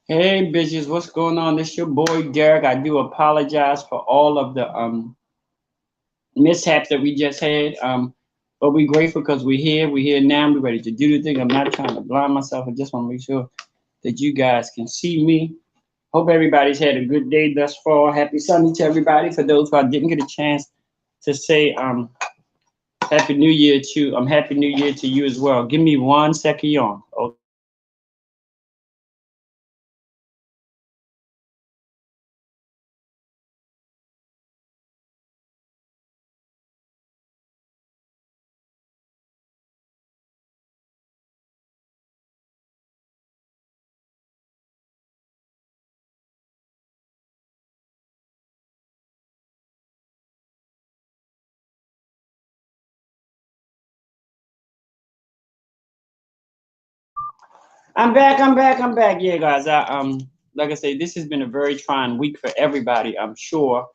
Hey bitches, what's going on? This your boy Derrick. I do apologize for all of the mishaps that we just had. But we're grateful because we're here. We're here now. We're ready to do the thing. I'm not trying to blind myself. I just want to make sure that you guys can see me. Hope everybody's had a good day thus far. Happy Sunday to everybody. For those who I didn't get a chance to say Happy New Year to Happy New Year to you as well. Give me 1 second, y'all. I'm back. Yeah, guys. Like I say, this has been a very trying week for everybody, I'm sure.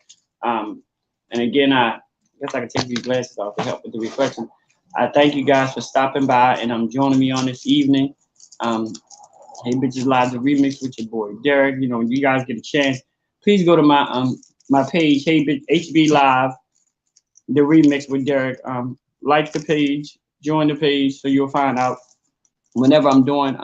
Um, and again, I guess I can take these glasses off to help with the reflection. I thank you guys for stopping by and joining me on this evening. Um, hey, bitches live the remix with your boy Derrick. You know, when you guys get a chance, please go to my page, Hey Bitch HB Live, the remix with Derrick. Like the page, join the page, so you'll find out whenever I'm doing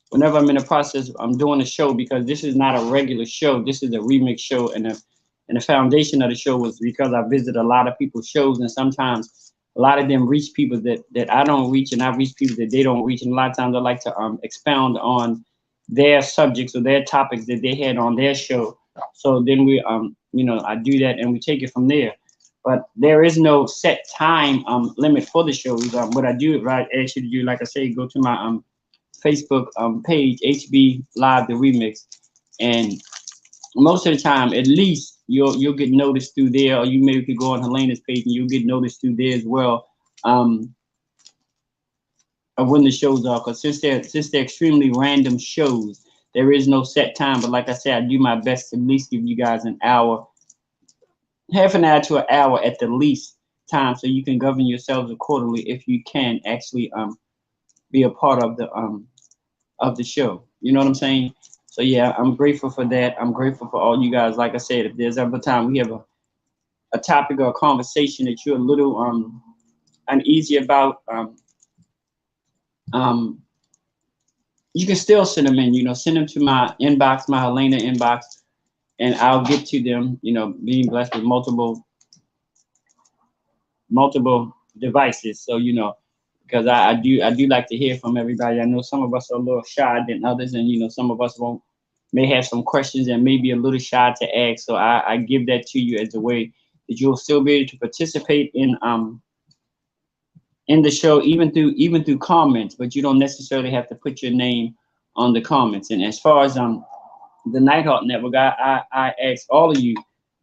whenever I'm in the process, I'm doing a show because this is not a regular show. This is a remix show, and the foundation of the show was because I visit a lot of people's shows, and sometimes a lot of them reach people that I don't reach, and I reach people that they don't reach, and a lot of times I like to expound on their subjects or their topics that they had on their show. So then I do that and we take it from there. But there is no set time limit for the shows. What I do, right, I ask you to do, like I say, go to my Facebook page, HB Live the Remix, and most of the time, at least you'll get noticed through there, or you maybe could go on Helena's page and you'll get noticed through there as well. Of when the shows are, because since they're extremely random shows, there is no set time. But like I said, I do my best to at least give you guys an hour, half an hour to an hour at the least time, so you can govern yourselves accordingly if you can actually be a part of the show. You know what I'm saying? So yeah, I'm grateful for that. I'm grateful for all you guys. Like I said, if there's ever time we have a topic or a conversation that you're a little uneasy about, um, you can still send them in. You know, send them to my inbox, my Helena inbox, and I'll get to them. You know, being blessed with multiple devices. So because I do like to hear from everybody. I know some of us are a little shy than others, and some of us won't may have some questions and may be a little shy to ask. So I give that to you as a way that you'll still be able to participate in the show, even through comments, but you don't necessarily have to put your name on the comments. And as far as the Nighthawk Network, I ask all of you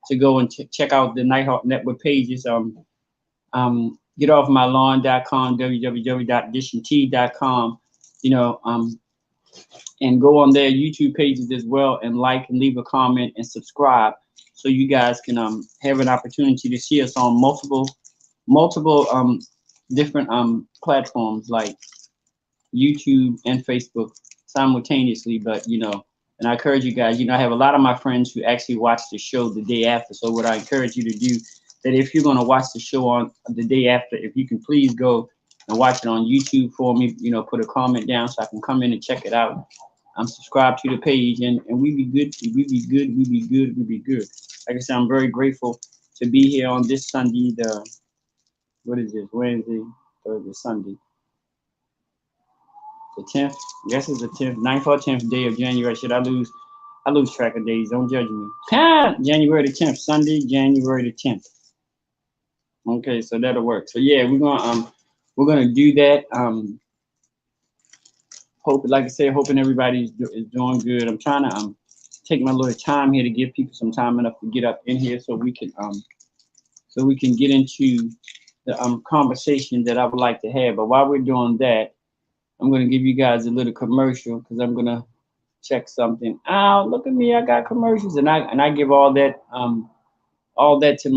to go and check out the Nighthawk Network pages. Getoffmylawn.com, www.dishanT.com, you know, and go on their YouTube pages as well and like and leave a comment and subscribe so you guys can have an opportunity to see us on multiple different platforms like YouTube and Facebook simultaneously. But and I encourage you guys, I have a lot of my friends who actually watch the show the day after. So what I encourage you to do, that if you're going to watch the show on the day after, if you can please go and watch it on YouTube for me, put a comment down so I can come in and check it out. I'm subscribed to the page, and we be good, we be good, we be good, we be good. Like I said, I'm very grateful to be here on this Sunday, what is this, Wednesday, Thursday, Sunday, the 10th. I guess it's the 10th, 9th or 10th day of January. I lose track of days. Don't judge me. January the 10th, Sunday, January the 10th. Okay, so that'll work. So yeah, we're gonna do that. Hope, like I said, hoping everybody is doing good. I'm trying to take my little time here to give people some time enough to get up in here so we can get into the conversation that I would like to have. But while we're doing that, I'm gonna give you guys a little commercial because I'm gonna check something out. Look at me, I got commercials, and I give all that to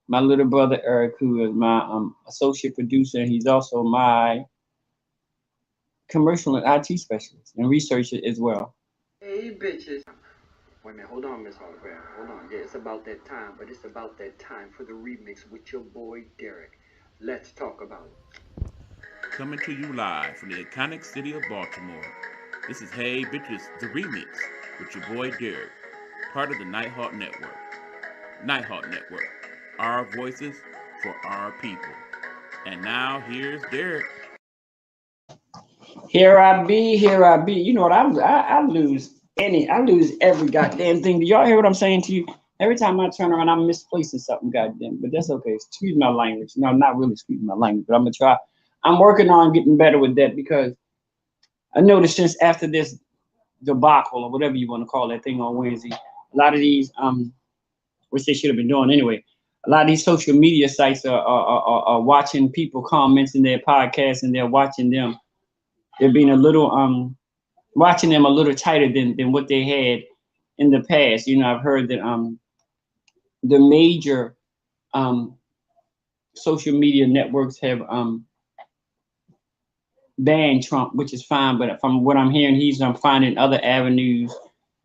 my little brother Eric, who is my associate producer, and he's also my commercial and IT specialist and researcher as well. Hey, bitches. Wait a minute, hold on, Miss Hologram. Hold on. Yeah, it's about that time, but it's about that time for the remix with your boy Derrick. Let's talk about it. Coming to you live from the iconic city of Baltimore. This is Hey Bitches, the remix with your boy Derrick, part of the Nighthawk Network. Nighthawk Network, our voices for our people. And now here's Derrick. Here I be, here I be. You know what? I lose I lose every goddamn thing. Do y'all hear what I'm saying to you? Every time I turn around, I'm misplacing something, goddamn. But that's okay. Excuse my language. No, not really excuse my language, but I'm gonna try. I'm working on getting better with that because I noticed since after this debacle or whatever you want to call that thing on Wednesday, a lot of these which they should have been doing anyway. A lot of these social media sites are watching people comments in their podcasts and they're watching them. They're being a little watching them a little tighter than what they had in the past. You know, I've heard that the major um social media networks have banned Trump, which is fine. But from what I'm hearing, he's finding other avenues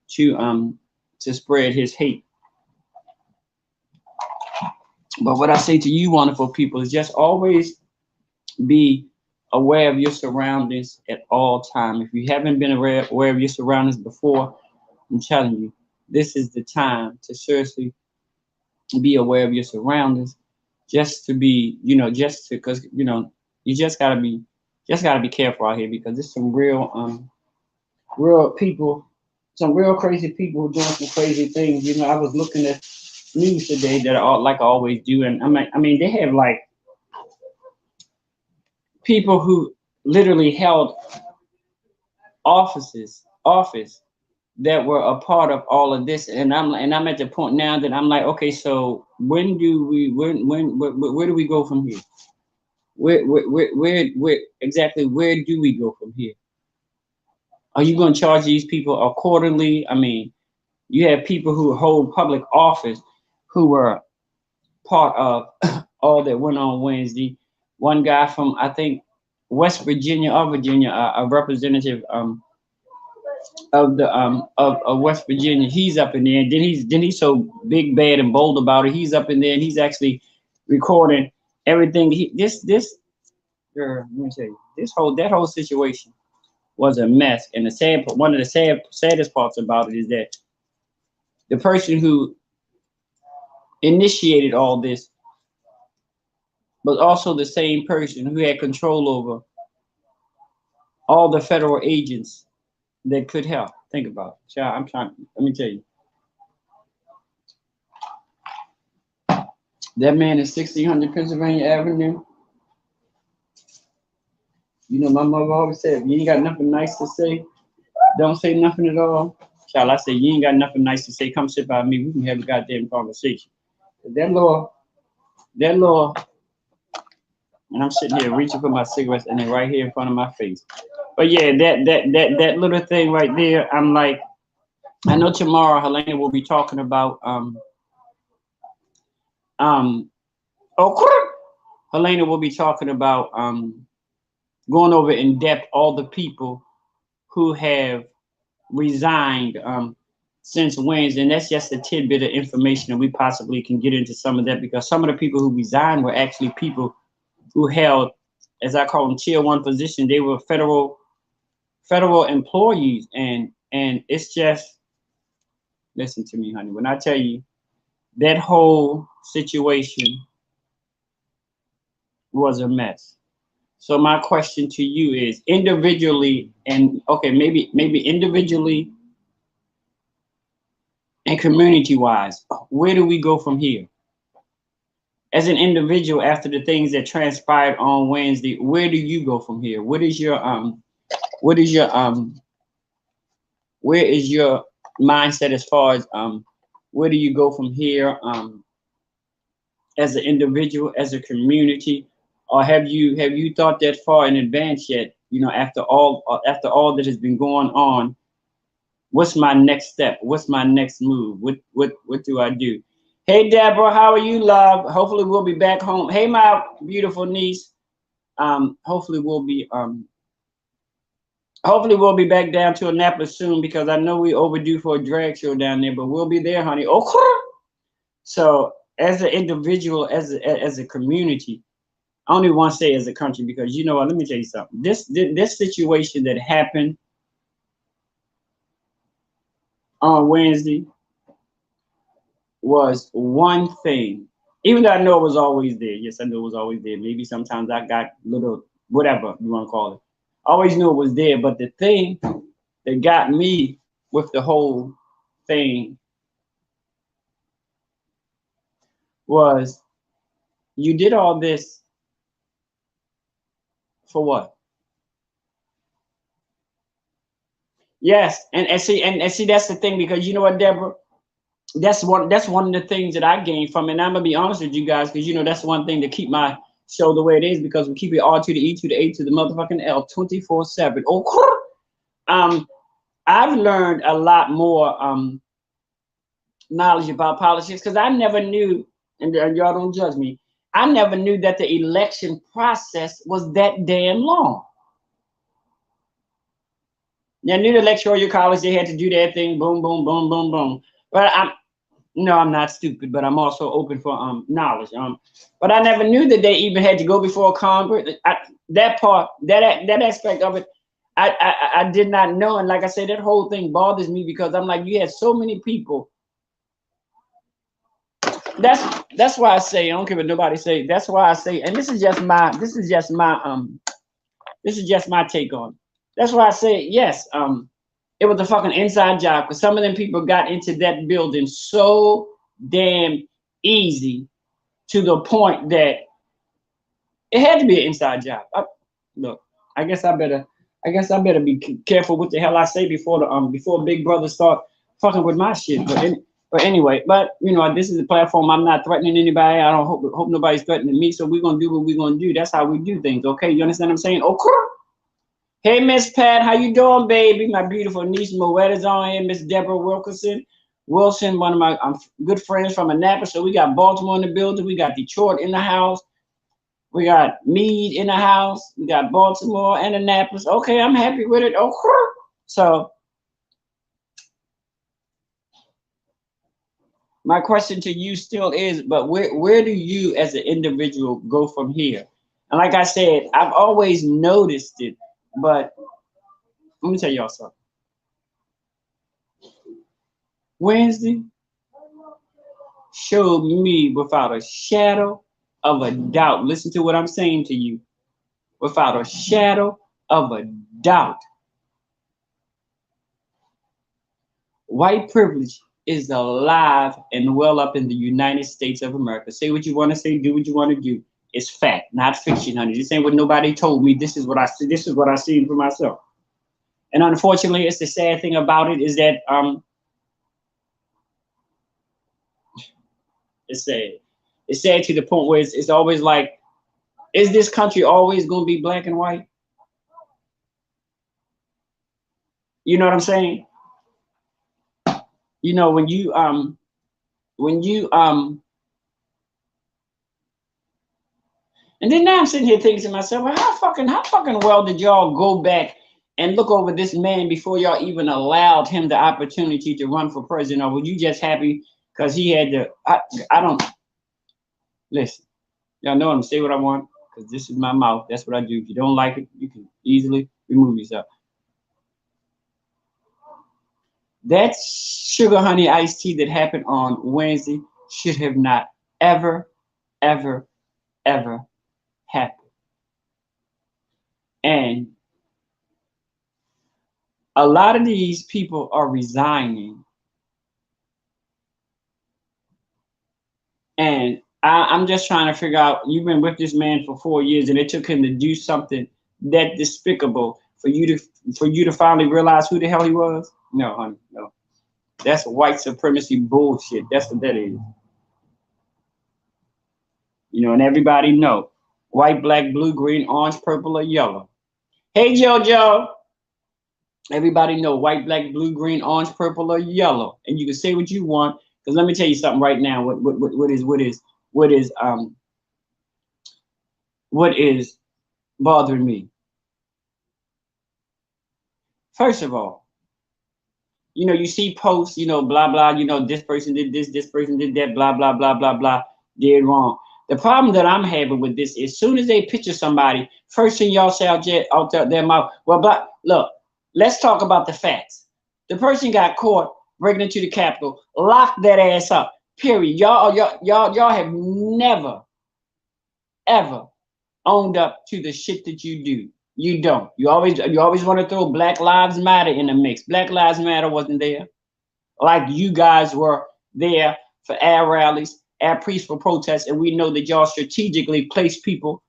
to spread his hate. But what I say to you, wonderful people, is just always be aware of your surroundings at all time. If you haven't been aware of your surroundings before, I'm telling you, this is the time to seriously be aware of your surroundings. Just to be, just to, because you just gotta be careful out here because there's some real people, some real crazy people who doing some crazy things. You know, I was looking at news today that like I always do, and I mean, they have like people who literally held office that were a part of all of this, and I'm at the point now that I'm like, okay, so where do we go from here? Where exactly, where do we go from here? Are you going to charge these people accordingly? I mean, you have people who hold public office who were part of all that went on Wednesday. One guy from, I think, West Virginia or Virginia, a representative of West Virginia, he's up in there. And then he's so big, bad, and bold about it. He's up in there and he's actually recording everything. This girl, let me tell you, that whole situation was a mess. And one of the saddest parts about it is that the person who initiated all this was also the same person who had control over all the federal agents that could help. Think about it. Child, let me tell you. That man is 1600 Pennsylvania Avenue. You know, my mother always said, if you ain't got nothing nice to say, don't say nothing at all. Child, I say, you ain't got nothing nice to say, come sit by me. We can have a goddamn conversation. That little, and I'm sitting here reaching for my cigarettes and they're right here in front of my face. But yeah, that little thing right there, I'm like, I know tomorrow Helena will be talking about um oh Helena will be talking about going over in depth all the people who have resigned since Wednesday, and that's just a tidbit of information, and we possibly can get into some of that because some of the people who resigned were actually people who held, as I call them, tier one position. They were federal employees, and it's just, listen to me, honey. When I tell you that whole situation was a mess. So my question to you is individually, and okay, maybe individually and community wise, where do we go from here? As an individual, after the things that transpired on Wednesday, where do you go from here? What is your where is your mindset as far as where do you go from here as an individual, as a community, or have you thought that far in advance yet? You know, after all that has been going on, what's my next step? What's my next move? What do I do? Hey Deborah, how are you, love? Hopefully we'll be back home. Hey my beautiful niece. Hopefully we'll be Hopefully we'll be back down to Annapolis soon because I know we overdue for a drag show down there, but we'll be there, honey. Okay. So as an individual, as a community, I only want to say as a country because you know what? Let me tell you something. This situation that happened on Wednesday was one thing. Even though I know it was always there. Yes, I knew it was always there. Maybe sometimes I got little whatever you want to call it. I always knew it was there. But the thing that got me with the whole thing was you did all this for what? Yes, and see that's the thing because you know what, Deborah? That's one of the things that I gained from it. And I'm gonna be honest with you guys, because you know that's one thing to keep my show the way it is because we keep it R to the E to the A to the motherfucking L 24/7. Oh, I've learned a lot more knowledge about politics because I never knew, and y'all don't judge me. I never knew that the election process was that damn long. Now, knew the electoral college they had to do that thing, boom, boom, boom, boom, boom. But no, I'm not stupid, but I'm also open for knowledge. But I never knew that they even had to go before Congress. That part, that aspect of it, I did not know. And like I said, that whole thing bothers me because I'm like, you had so many people. That's why I say I don't care what nobody say. That's why I say, and this is just my take on it. That's why I say yes. It was a fucking inside job because some of them people got into that building so damn easy to the point that it had to be an inside job. Look, I guess I better be careful what the hell I say before Big Brother start fucking with my shit. But anyway, but you know this is a platform. I'm not threatening anybody. I don't hope nobody's threatening me. So we're gonna do what we're gonna do. That's how we do things. Okay, you understand what I'm saying? Okay. Hey, Miss Pat, how you doing, baby? My beautiful niece Moetta's on here. Miss Deborah Wilson, one of my good friends from Annapolis. So we got Baltimore in the building. We got Detroit in the house. We got Meade in the house. We got Baltimore and Annapolis. Okay, I'm happy with it. Okay. So my question to you still is, but where do you as an individual go from here? And like I said, I've always noticed it, but let me tell y'all something. Wednesday showed me without a shadow of a doubt. Listen to what I'm saying to you. Without a shadow of a doubt. White privilege is alive and well up in the United States of America. Say what you want to say, do what you want to do. It's fact, not fiction, honey. This ain't what nobody told me. This is what I see. This is what I see for myself. And unfortunately, it's the sad thing about it is that it's sad. It's sad to the point where it's always like, is this country always going to be black and white? You know what I'm saying? You know, when you and then now I'm sitting here thinking to myself, well, how fucking well did y'all go back and look over this man before y'all even allowed him the opportunity to run for president? Or were you just happy because he had the I don't listen. Y'all know I'm gonna say what I want because this is my mouth. That's what I do. If you don't like it, you can easily remove yourself. That sugar honey iced tea that happened on Wednesday should have not ever, ever, ever happened. And a lot of these people are resigning. And I'm just trying to figure out, you've been with this man for 4 years and it took him to do something that despicable for you to finally realize who the hell he was? No, honey, no. That's white supremacy bullshit. That's what that is. You know, and everybody know. White, black, blue, green, orange, purple, or yellow. Hey, JoJo. Everybody know white, black, blue, green, orange, purple, or yellow. And you can say what you want. Because let me tell you something right now. What is bothering me? First of all, you know, you see posts, you know, blah, blah, you know, this person did this person did that, blah, blah, blah, blah, blah, did wrong. The problem that I'm having with this is, as soon as they picture somebody, first thing y'all say out their mouth, well, but look, let's talk about the facts. The person got caught breaking into the Capitol, locked that ass up, period. Y'all have never, ever owned up to the shit that you do. You don't. You always want to throw Black Lives Matter in the mix. Black Lives Matter wasn't there. Like you guys were there for our rallies, our peaceful protests, and we know that y'all strategically placed people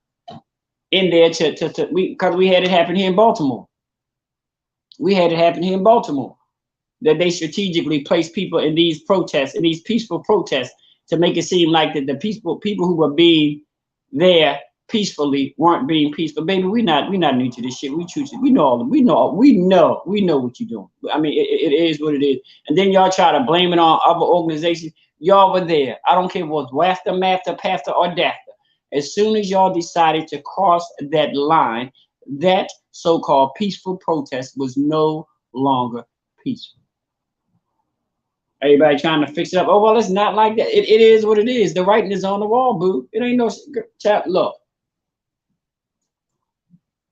in there because we had it happen here in Baltimore. We had it happen here in Baltimore. That they strategically placed people in these protests, in these peaceful protests, to make it seem like that the people who were being there peacefully weren't being peaceful. Baby, we not new to this shit. We choose it. We know what you're doing. I mean, it is what it is. And then y'all try to blame it on other organizations. Y'all were there. I don't care if it was Wafter, Mafter, Pastor, or Dafter. As soon as y'all decided to cross that line, that so-called peaceful protest was no longer peaceful. Everybody trying to fix it up. Oh, well, it's not like that. It is what it is. The writing is on the wall, boo. It ain't no chat. Look.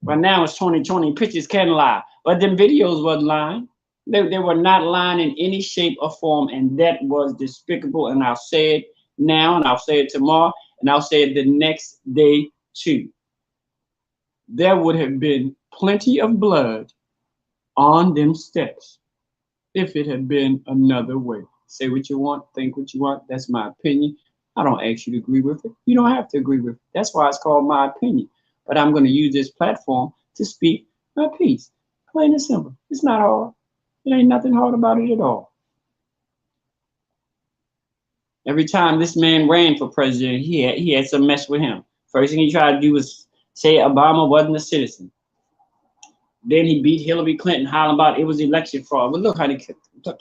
But now it's 2020. Pictures can lie. But them videos wasn't lying. They were not lying in any shape or form. And that was despicable. And I'll say it now, and I'll say it tomorrow, and I'll say it the next day too. There would have been plenty of blood on them steps if it had been another way. Say what you want, think what you want. That's my opinion. I don't ask you to agree with it. You don't have to agree with it. That's why it's called my opinion. But I'm going to use this platform to speak my piece. Plain and simple. It's not hard. There ain't nothing hard about it at all. Every time this man ran for president, he had some mess with him. First thing he tried to do was say Obama wasn't a citizen. Then he beat Hillary Clinton, hollering about it was election fraud. Well, look, honey,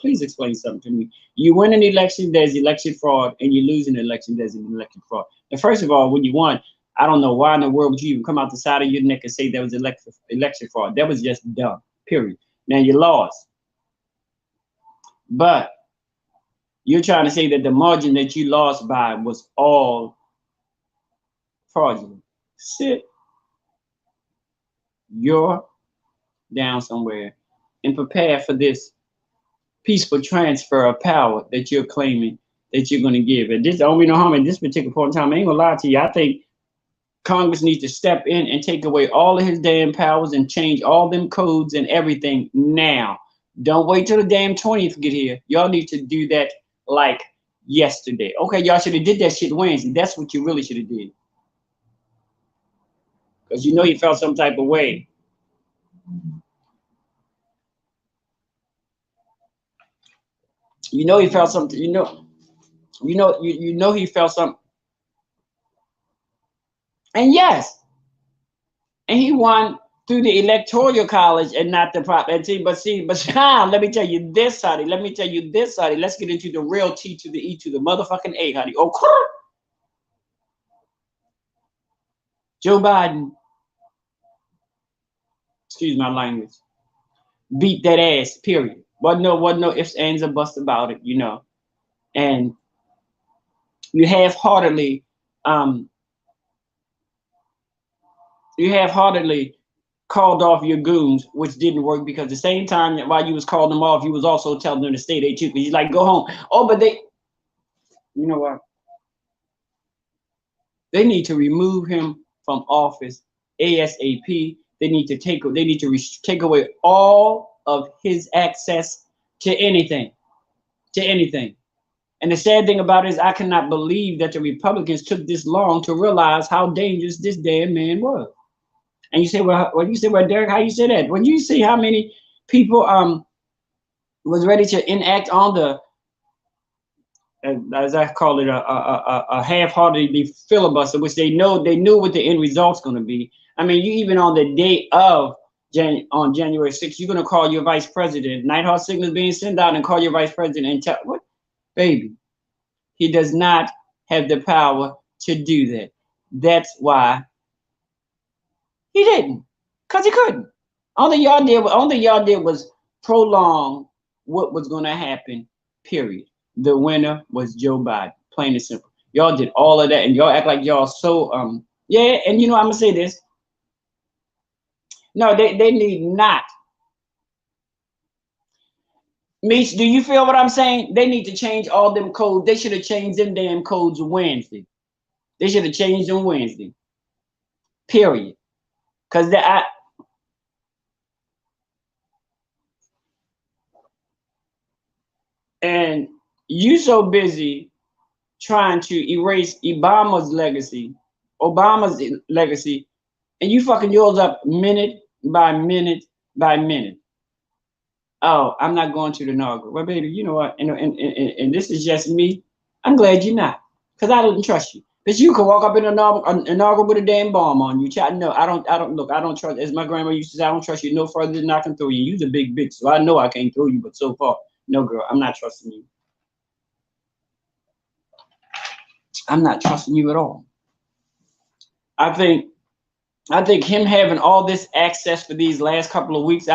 please explain something to me. You win an election, there's election fraud, and you lose an election, there's an election fraud. And first of all, when you won, I don't know why in the world would you even come out the side of your neck and say there was election fraud. That was just dumb, period. Now you lost. But you're trying to say that the margin that you lost by was all fraudulent. Sit your down somewhere and prepare for this peaceful transfer of power that you're claiming that you're going to give. And this don't mean no harm in this particular point in time. I ain't gonna lie to you. I think Congress needs to step in and take away all of his damn powers and change all them codes and everything now. Don't wait till the damn 20th to get here. Y'all need to do that like yesterday. Okay, y'all should have did that shit Wednesday. That's what you really should have did. Because you know you felt some type of way. You know he felt something. You know he felt something. And yes, and he won through the electoral college and not the prop. But let me tell you this, honey. Let's get into the real T to the E to the motherfucking A, honey. Oh, Joe Biden, excuse my language, beat that ass, period. Wasn't no ifs, ands, or buts about it, you know. And you half-heartedly called off your goons, which didn't work because the same time that while you was calling them off, you was also telling them to stay there too. Because he's like, go home. Oh, but you know what? They need to remove him from office ASAP. They need to take away all of his access to anything. And the sad thing about it is I cannot believe that the Republicans took this long to realize how dangerous this damn man was. And you say, well, Derrick, how you say that? When you see how many people was ready to enact on the, as I call it, a half-hearted filibuster, which they knew what the end result's going to be. I mean, you even on the day of on January 6th, you're going to call your vice president. Nighthawk signals being sent out and call your vice president and tell what, baby, he does not have the power to do that. That's why he didn't, because he couldn't. Only y'all did was prolong what was going to happen. Period. The winner was Joe Biden. Plain and simple. Y'all did all of that, and y'all act like y'all so yeah. And you know I'm gonna say this. No, they need not. Meech, do you feel what I'm saying? They need to change all them codes. They should have changed them damn codes Wednesday. They should have changed them Wednesday. Period. Cause and you so busy trying to erase Obama's legacy, and you fucking yours up minute by minute by minute. Oh, I'm not going to the inaugural. Well, baby, you know what? And this is just me. I'm glad you're not, because I don't trust you. Because you can walk up in an inaugural with a damn bomb on you. Child, no, I don't trust, as my grandma used to say, I don't trust you no further than I can throw you. You're a big bitch, so I know I can't throw you, but so far, no, girl, I'm not trusting you. I'm not trusting you at all. I think him having all this access for these last couple of weeks,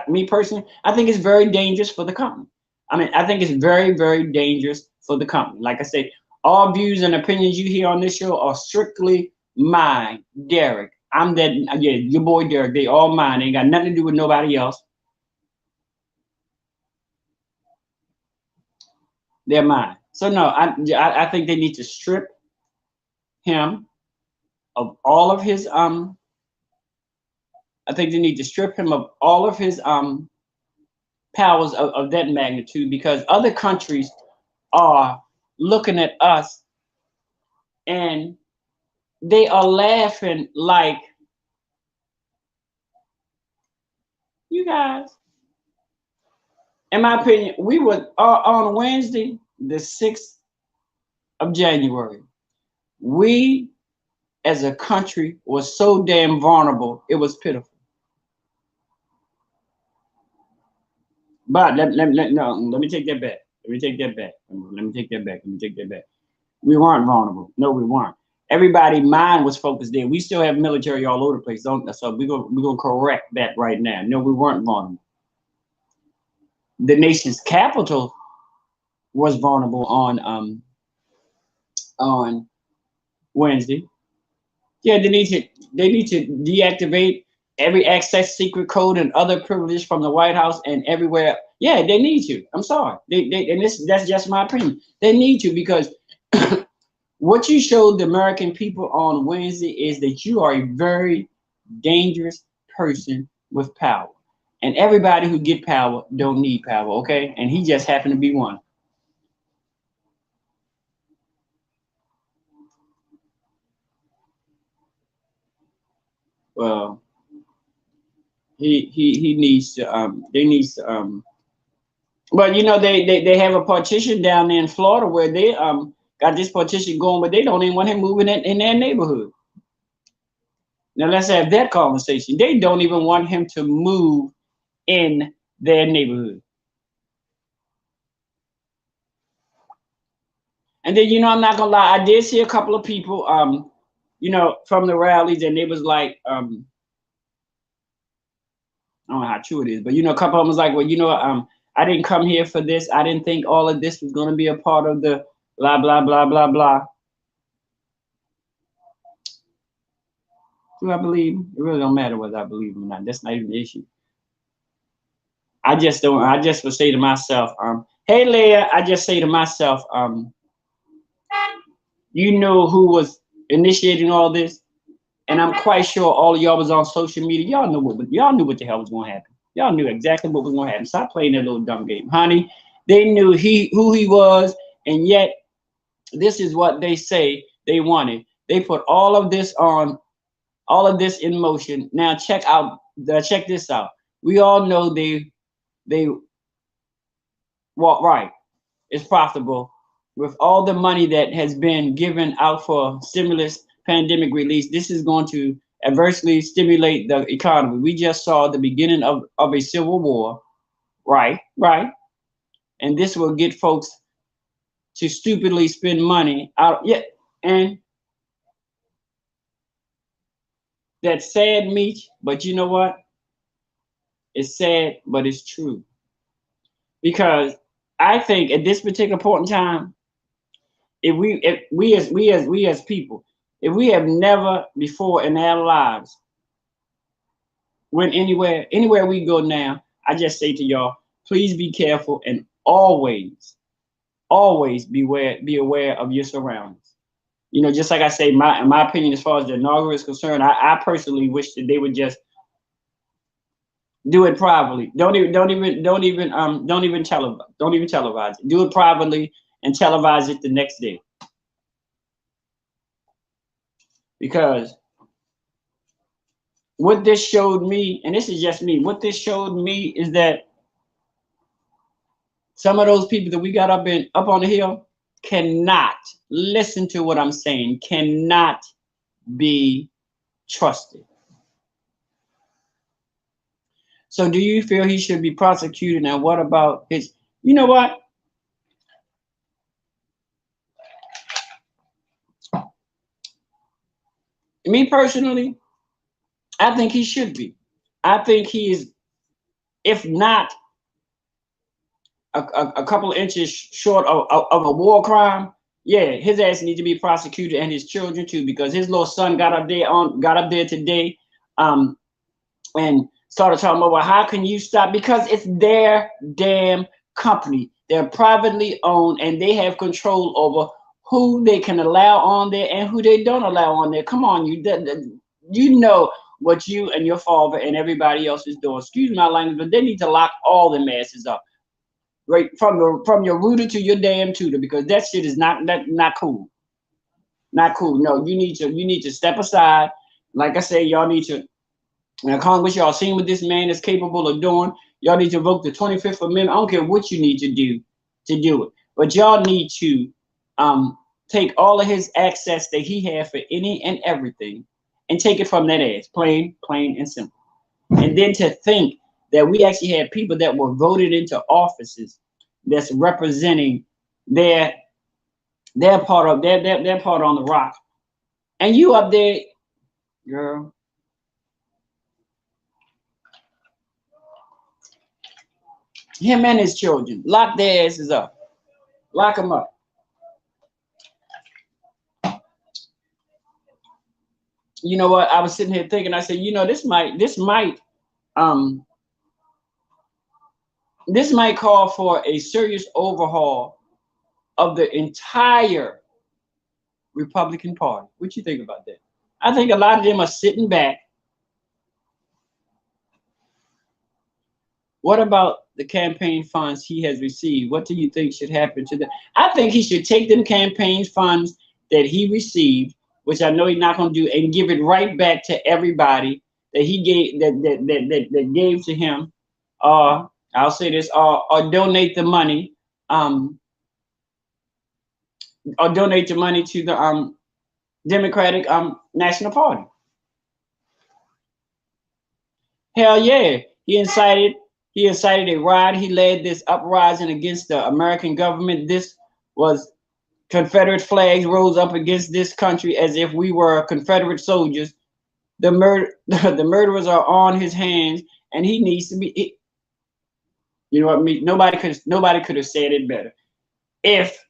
me personally, I think it's very dangerous for the company. I mean, I think it's very, very dangerous for the company. Like I say, all views and opinions you hear on this show are strictly mine, Derrick. I'm that, yeah, your boy Derrick. They all mine. They ain't got nothing to do with nobody else. They're mine. So no, I think they need to strip him of all of his I think they need to strip him of all of his powers of that magnitude, because other countries are looking at us and they are laughing like, you guys, in my opinion, we were on Wednesday, the 6th of January. We as a country was so damn vulnerable, it was pitiful. But let me take that back. Let me take that back. Let me take that back. Let me take that back. We weren't vulnerable. No, we weren't. Everybody mind was focused there. We still have military all over the place, don't? So we're gonna correct that right now. No, we weren't vulnerable. The nation's capital was vulnerable on Wednesday. Yeah, they need to deactivate every access secret code and other privileges from the White House and everywhere. Yeah, they need to. I'm sorry. They and that's just my opinion. They need to, because what you showed the American people on Wednesday is that you are a very dangerous person with power. And everybody who get power don't need power, okay? And he just happened to be one. Well, he needs to they needs to but you know they have a partition down there in Florida where they got this partition going, but they don't even want him moving in their neighborhood. Now let's have that conversation. They don't even want him to move in their neighborhood. And then, you know, I'm not gonna lie, I did see a couple of people, you know, from the rallies, and it was like, I don't know how true it is, but you know, a couple of them was like, well, you know, I didn't come here for this. I didn't think all of this was gonna be a part of the blah blah blah blah blah. Do I believe him? It really don't matter whether I believe him or not. That's not even the issue. I just don't. I just would say to myself, hey Leah, I just say to myself, you know who was initiating all this? And I'm quite sure all of y'all was on social media. Y'all knew what the hell was going to happen. Y'all knew exactly what was going to happen. Stop playing that little dumb game, honey. They knew who he was, and yet this is what they say they wanted. They put all of this in motion. Now check this out. We all know they walk right. It's profitable with all the money that has been given out for stimulus, pandemic release. This is going to adversely stimulate the economy. We just saw the beginning of a civil war, right? And this will get folks to stupidly spend money out. Yeah, and that's sad, Meech. But you know what? It's sad, but it's true. Because I think at this particular point in time, if we as people, if we have never before in our lives went anywhere we go now, I just say to y'all, please be careful and always be aware of your surroundings. You know, just like I say, in my opinion, as far as the inaugural is concerned, I personally wish that they would just do it privately. Don't even televise it. Do it privately and televise it the next day. Because what this showed me, and this is just me, what this showed me is that some of those people that we got up on the hill cannot listen to what I'm saying, cannot be trusted. So do you feel he should be prosecuted? And what about his, you know what? Me personally, I think he should be. I think he is, if not a couple of inches short of a war crime, yeah, his ass needs to be prosecuted and his children too, because his little son got up there today, and started talking about, well, how can you stop? Because it's their damn company. They're privately owned and they have control over who they can allow on there and who they don't allow on there. Come on, you know what you and your father and everybody else is doing. Excuse my language, but they need to lock all the masses up. Right, from your rooter to your damn tutor, because that shit is not cool. Not cool. No, you need to step aside. Like I say, y'all need to, now Congress, y'all seen what this man is capable of doing. Y'all need to vote the 25th Amendment. I don't care what you need to do it. But y'all need to take all of his access that he had for any and everything and take it from that ass. Plain and simple. And then to think that we actually had people that were voted into offices that's representing their part on the rock. And you up there, girl. Him and his children. Lock their asses up. Lock them up. You know what? I was sitting here thinking, I said, you know, this might call for a serious overhaul of the entire Republican Party. What you think about that? I think a lot of them are sitting back. What about the campaign funds he has received? What do you think should happen to them? I think he should take them campaign funds that he received, which I know he's not going to do, and give it right back to everybody that he gave that gave to him. I'll say this, or donate the money, or donate the money to the Democratic National Party. Hell yeah, he incited a riot. He led this uprising against the American government. This was Confederate flags rose up against this country as if we were Confederate soldiers. The murderers are on his hands, and he needs to be. You know what I mean? Nobody could have said it better. If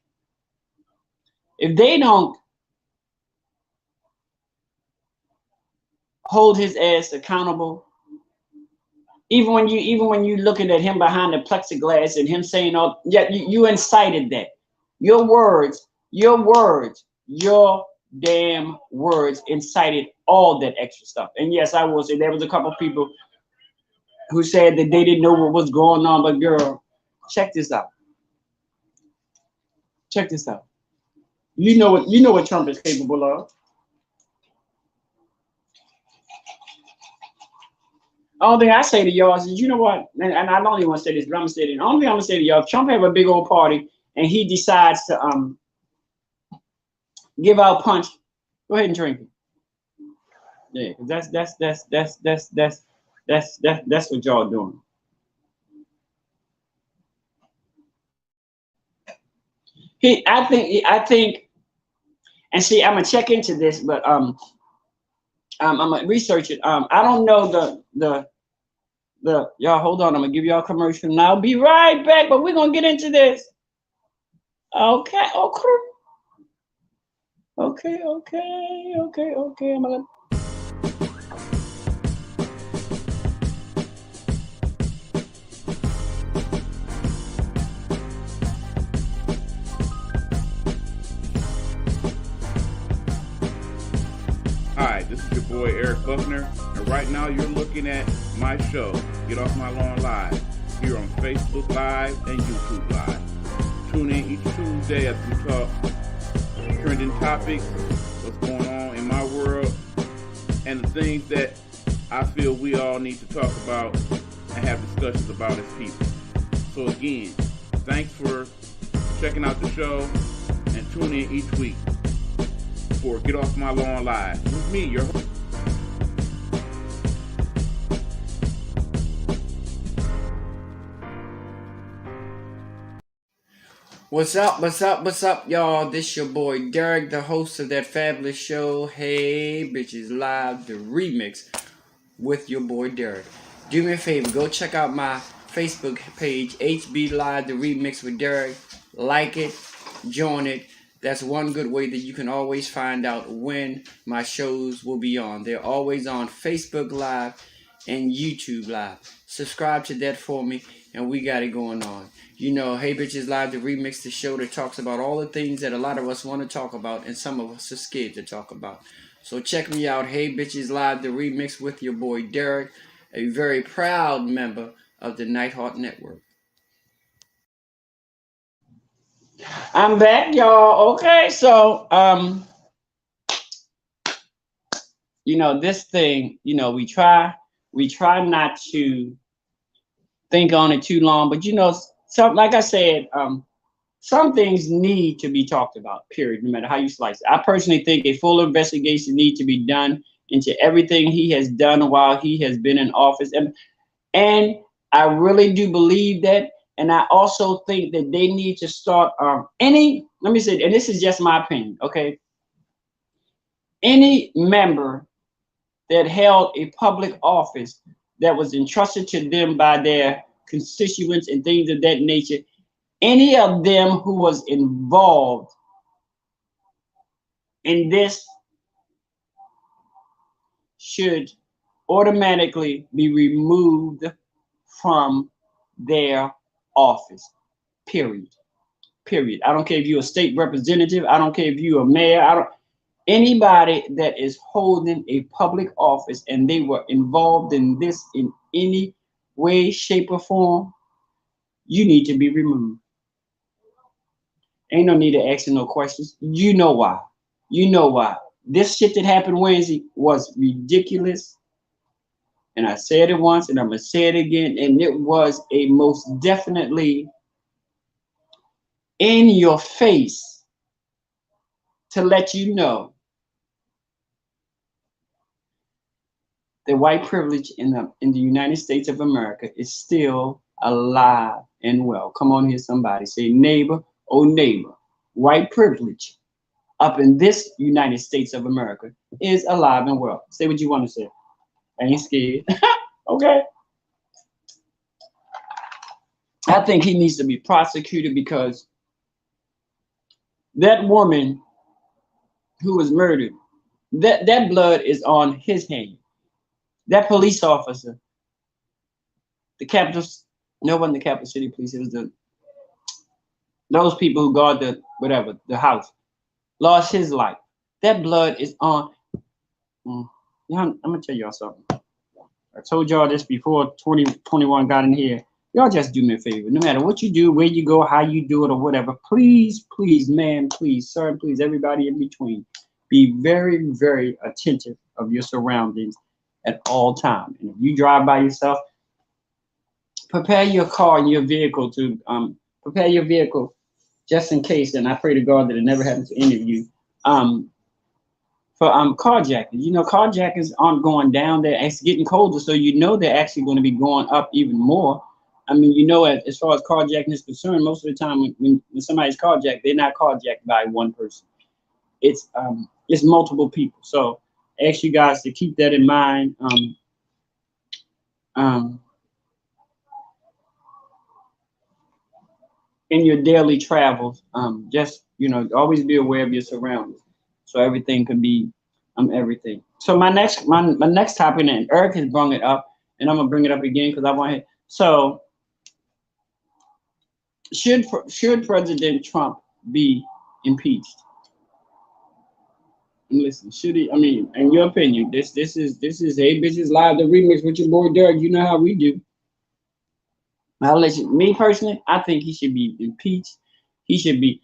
they don't hold his ass accountable, even when you looking at him behind the plexiglass and him saying, "Oh, yeah, you incited that." Your damn words incited all that extra stuff. And yes, I will say there was a couple of people who said that they didn't know what was going on. But girl, check this out. Check this out. You know what Trump is capable of. Only thing I say to y'all is, you know what? And I don't even want to say this, but I'm gonna say it. The only thing I'm gonna say to y'all, Trump have a big old party, and he decides to give out punch. Go ahead and drink it. Yeah, that's what y'all doing. I think, and see, I'm gonna check into this, but I'm gonna research it. I don't know the Look, y'all, hold on. I'm gonna give y'all a commercial and I'll be right back. But we're gonna get into this. Okay. Okay. I'm gonna. Hi, this is your boy Eric Buckner, and right now you're looking at my show, Get Off My Lawn Live, here on Facebook Live and YouTube Live. Tune in each Tuesday as we talk trending topics, what's going on in my world, and the things that I feel we all need to talk about and have discussions about as people. So again, thanks for checking out the show and tune in each week for Get Off My Lawn Live with me, your host. What's up, y'all? This your boy Derrick, the host of that fabulous show, Hey Bitches Live, the remix with your boy Derrick. Do me a favor, go check out my Facebook page, HB Live, the remix with Derrick. Like it, join it. That's one good way that you can always find out when my shows will be on. They're always on Facebook Live and YouTube Live. Subscribe to that for me, and we got it going on. You know, Hey Bitches Live, the remix, the show that talks about all the things that a lot of us want to talk about and some of us are scared to talk about. So check me out, Hey Bitches Live, the remix with your boy Derrick, a very proud member of the Nighthawk Network. I'm back, y'all. Okay, so you know, this thing, you know, we try not to think on it too long, but you know, some, like I said, some things need to be talked about, period, no matter how you slice it. I personally think a full investigation needs to be done into everything he has done while he has been in office. And I really do believe that. And I also think that they need to start let me say, and this is just my opinion, okay? Any member that held a public office that was entrusted to them by their constituents and things of that nature, any of them who was involved in this should automatically be removed from their office. Period. I don't care if you're a state representative. I don't care if you're a mayor. Anybody that is holding a public office and they were involved in this in any way, shape, or form, you need to be removed. Ain't no need to ask no questions. You know why. This shit that happened Wednesday was ridiculous. And I said it once and I'm going to say it again. And it was a most definitely in your face to let you know that white privilege in the United States of America is still alive and well. Come on here, somebody. Say, neighbor, oh neighbor. White privilege up in this United States of America is alive and well. Say what you want to say. I ain't scared. Okay. I think he needs to be prosecuted because that woman who was murdered, that blood is on his hand. That police officer, the capital, no, it wasn't the capital city police, it was those people who guard the house, lost his life. That blood is on. I'm gonna tell y'all something. I told y'all this before 2021 got in here. Y'all just do me a favor. No matter what you do, where you go, how you do it, or whatever, please, ma'am, please, sir, please, everybody in between, be very, very attentive of your surroundings at all times. And if you drive by yourself, prepare your car and your vehicle to prepare your vehicle just in case. And I pray to God that it never happens to any of you. For carjacking, you know, carjackings aren't going down. It's getting colder, so you know they're actually going to be going up even more. I mean, you know, as far as carjacking is concerned, most of the time when somebody's carjacked, they're not carjacked by one person. It's multiple people. So I ask you guys to keep that in mind. in your daily travels. Just always be aware of your surroundings, so everything could be everything. So my next topic, and Eric has brought it up, and I'm gonna bring it up again because I want to. So should President Trump be impeached? And listen, should he? I mean, in your opinion, this is Hey Bitches Live, the remix with your boy Derrick. You know how we do. I'll let you. Me personally, I think he should be impeached. He should be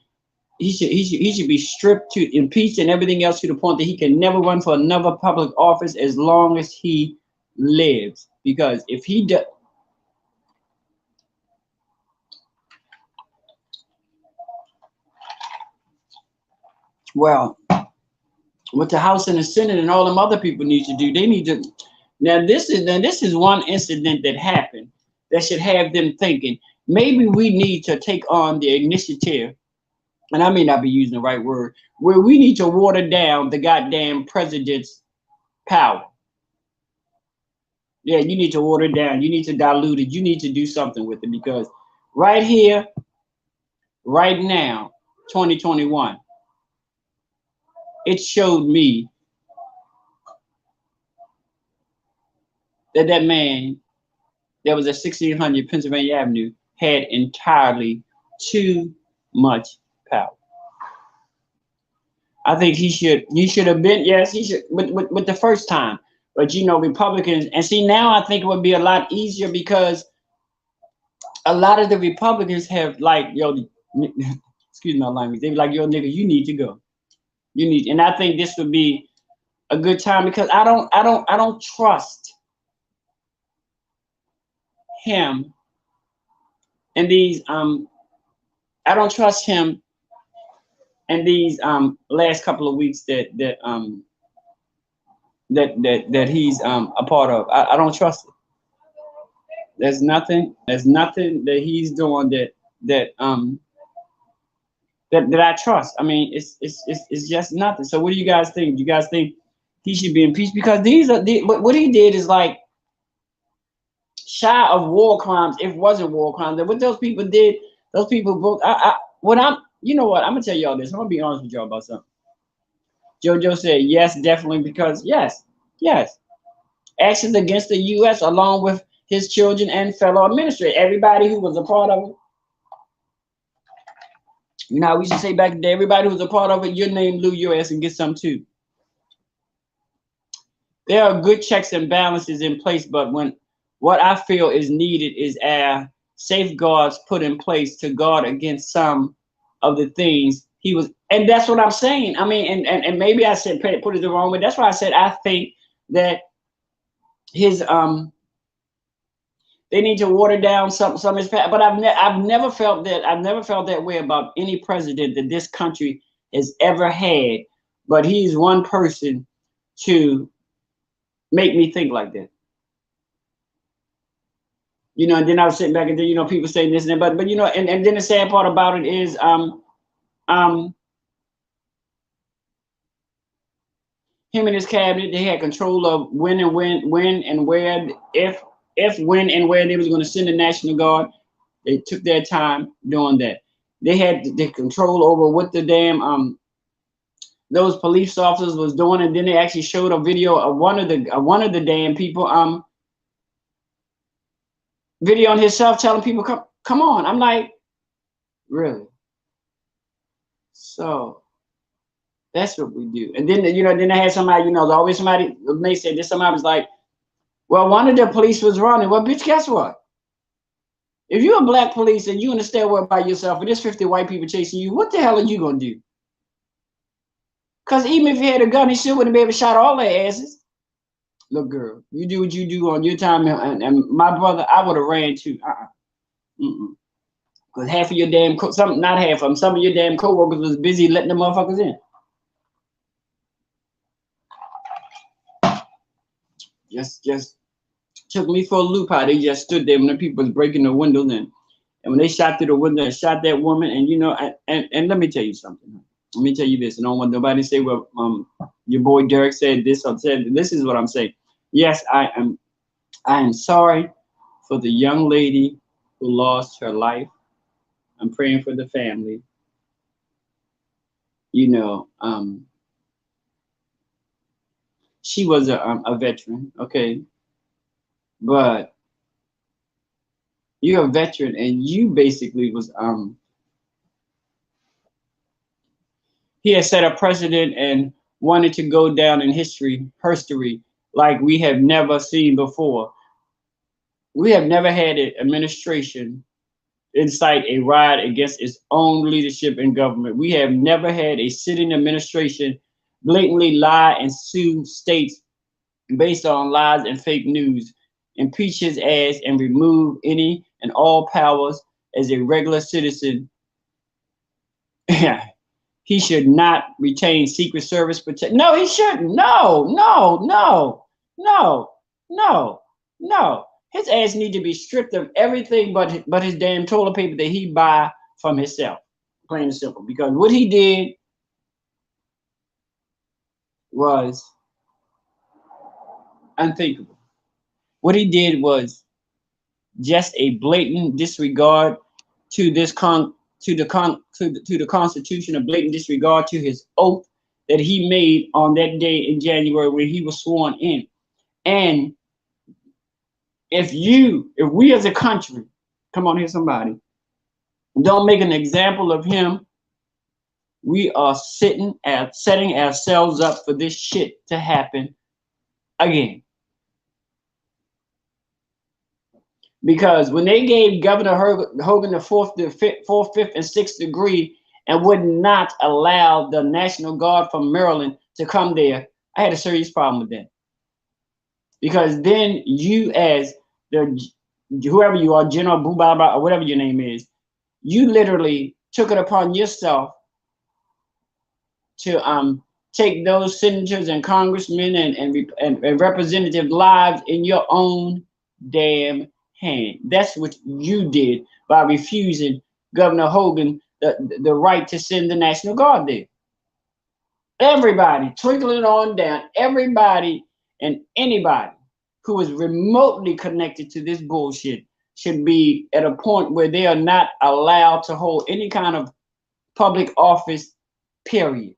he should be stripped to impeached and everything else to the point that he can never run for another public office as long as he lives. Because if he does, well, what the House and the Senate and all them other people need to do, they need to. Now this is one incident that happened that should have them thinking. Maybe we need to take on the initiative, and I may not be using the right word, where we need to water down the goddamn president's power. Yeah, you need to water it down. You need to dilute it. You need to do something with it because right here, right now, 2021, it showed me that that man that was at 1600 Pennsylvania Avenue had entirely too much power. I think he should have been, yes, he should with the first time. But Republicans, and see now I think it would be a lot easier because a lot of the Republicans have like, excuse my language, they be like, yo, nigga, you need to go. You need, and I think this would be a good time because I don't trust him and these I don't trust him in these last couple of weeks that he's a part of. I don't trust it. There's nothing that he's doing that I trust. I mean, it's just nothing. So what do you guys think? Do you guys think he should be impeached? Because what he did is like shy of war crimes. If it wasn't war crimes, and what those people did, those people broke. You know what? I'm gonna tell y'all this. I'm gonna be honest with y'all about something. JoJo said yes, definitely, because yes, actions against the U.S. along with his children and fellow administrators, everybody who was a part of it. You know how we used to say back in the day, everybody who was a part of it, your name, Lou, your ass, and get some too. There are good checks and balances in place, but what I feel is needed is safeguards put in place to guard against some of the things he was, and that's what I'm saying. I mean, and maybe I said put it the wrong way. That's why I said I think that his they need to water down some of his past. But I've never felt that way about any president that this country has ever had. But he's one person to make me think like that. And then I was sitting back and then people saying this and that, but and then the sad part about it is him and his cabinet, they had control of when and where, when and where they was going to send the National Guard. They took their time doing that. They had the control over what the damn those police officers was doing, and then they actually showed a video of one of the damn people videoing himself telling people come on. I'm like, really? So that's what we do. And then then I had somebody, there's always somebody, they said this, somebody was like, well, one of the police was running. Well, bitch, guess what? If you're a black police and you in the stairwell by yourself and there's 50 white people chasing you, what the hell are you gonna do? Because even if he had a gun, he still wouldn't be able to shot all their asses. Look, girl, you do what you do on your time, and my brother, I would have ran too. Because half of your damn, not half of them, some of your damn co-workers was busy letting the motherfuckers in. Just took me for a loop how they just stood there when the people was breaking the windows in. And when they shot through the window and shot that woman, and let me tell you something. Let me tell you this. I don't want nobody to say, well, your boy Derrick said this or said, this is what I'm saying. Yes, I am sorry for the young lady who lost her life. I'm praying for the family. You know, she was a veteran, okay, but you're a veteran, and you basically was he had set a precedent and wanted to go down in history like we have never seen before. We have never had an administration incite a riot against its own leadership and government. We have never had a sitting administration blatantly lie and sue states based on lies and fake news, impeach his ass, and remove any and all powers as a regular citizen. He should not retain Secret Service protection. No, he shouldn't. No, no, no, no, no, no. His ass need to be stripped of everything but his damn toilet paper that he buy from himself. Plain and simple. Because what he did was unthinkable. What he did was just a blatant disregard to the Constitution, a blatant disregard to his oath that he made on that day in January when he was sworn in. And if we as a country, come on here, somebody, don't make an example of him, we are setting ourselves up for this shit to happen again. Because when they gave Governor Hogan the fourth, fifth, and sixth degree and would not allow the National Guard from Maryland to come there, I had a serious problem with that. Because then you, as whoever you are, General Bubaba or whatever your name is, you literally took it upon yourself to take those senators and congressmen and representative lives in your own damn hand. That's what you did by refusing Governor Hogan the right to send the National Guard there. Everybody, trickling on down, everybody and anybody who is remotely connected to this bullshit should be at a point where they are not allowed to hold any kind of public office, period.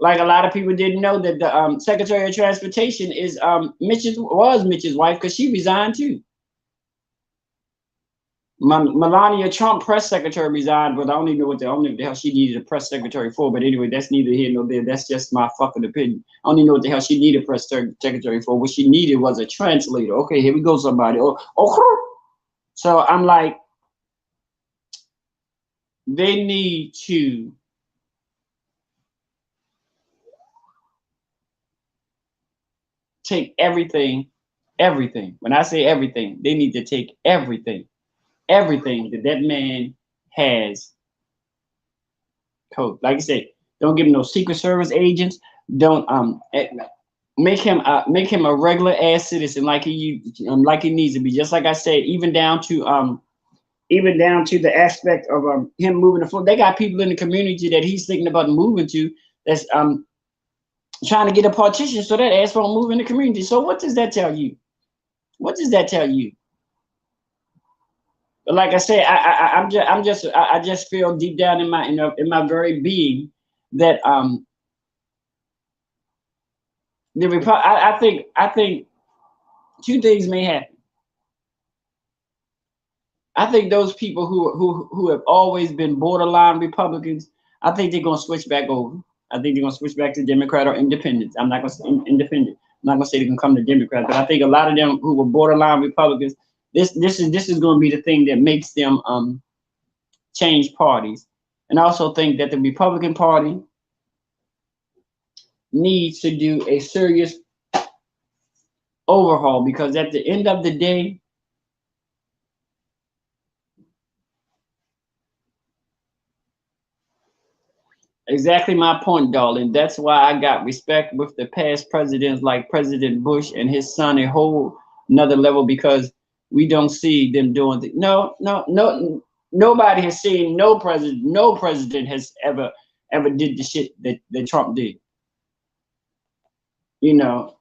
Like a lot of people didn't know that the Secretary of Transportation is Mitch's wife, because she resigned too. Melania Trump press secretary resigned, but I don't even know what the hell she needed a press secretary for. But anyway, that's neither here nor there. That's just my fucking opinion. I don't even know what the hell she needed a press secretary for. What she needed was a translator. Okay, here we go, somebody. So I'm like, they need to take everything. When I say everything, they need to take everything that man has code. Like I said, don't give him no Secret Service agents. Don't make him a regular ass citizen like he needs to be. Just like I said, even down to the aspect of him moving the floor. They got people in the community that he's thinking about moving to that's trying to get a partition so that ass won't move in the community. So what does that tell you? What does that tell you? But like I said, I just feel deep down in my very being that I think two things may happen. I think those people who have always been borderline Republicans, I think they're gonna switch back over. I think they're gonna switch back to Democrat or Independents. I'm not gonna say Independent. I'm not gonna say they're gonna come to Democrat, but I think a lot of them who were borderline Republicans, this is gonna be the thing that makes them change parties. And I also think that the Republican Party needs to do a serious overhaul, because at the end of the day, exactly my point, darling. That's why I got respect with the past presidents like President Bush and his son a whole another level, because we don't see them doing no. Nobody has seen no president has ever did the shit that Trump did. You know,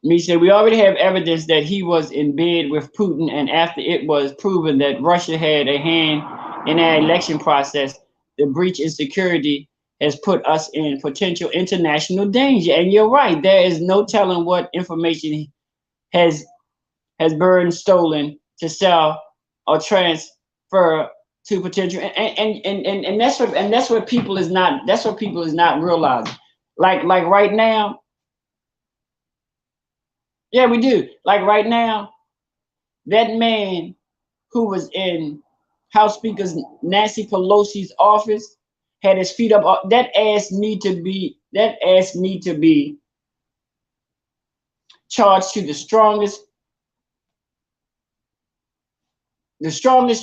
Me said we already have evidence that he was in bed with Putin, and after it was proven that Russia had a hand in our election process, the breach in security has put us in potential international danger. And you're right, there is no telling what information has been stolen to sell or transfer to potential, and that's what people is not realizing. Like right now, yeah, we do. Like right now, that man who was in House Speaker Nancy Pelosi's office had his feet up. That ass need to be charged to the strongest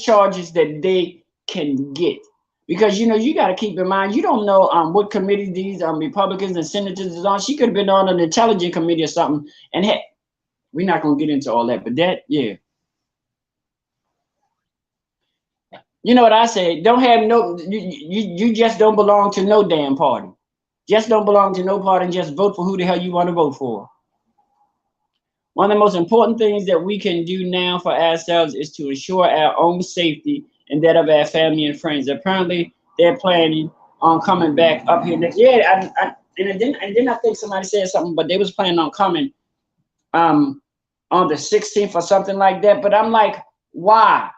charges that they can get. Because you got to keep in mind, you don't know what committee these Republicans and senators is on. She could have been on an intelligence committee or something. And heck, we're not gonna get into all that, but yeah. You know what I say? Don't have no. You just don't belong to no damn party. Just don't belong to no party and just vote for who the hell you want to vote for. One of the most important things that we can do now for ourselves is to ensure our own safety and that of our family and friends. Apparently, they're planning on coming back up here next. Yeah, and then I think somebody said something, but they was planning on coming on the 16th or something like that. But I'm like, why?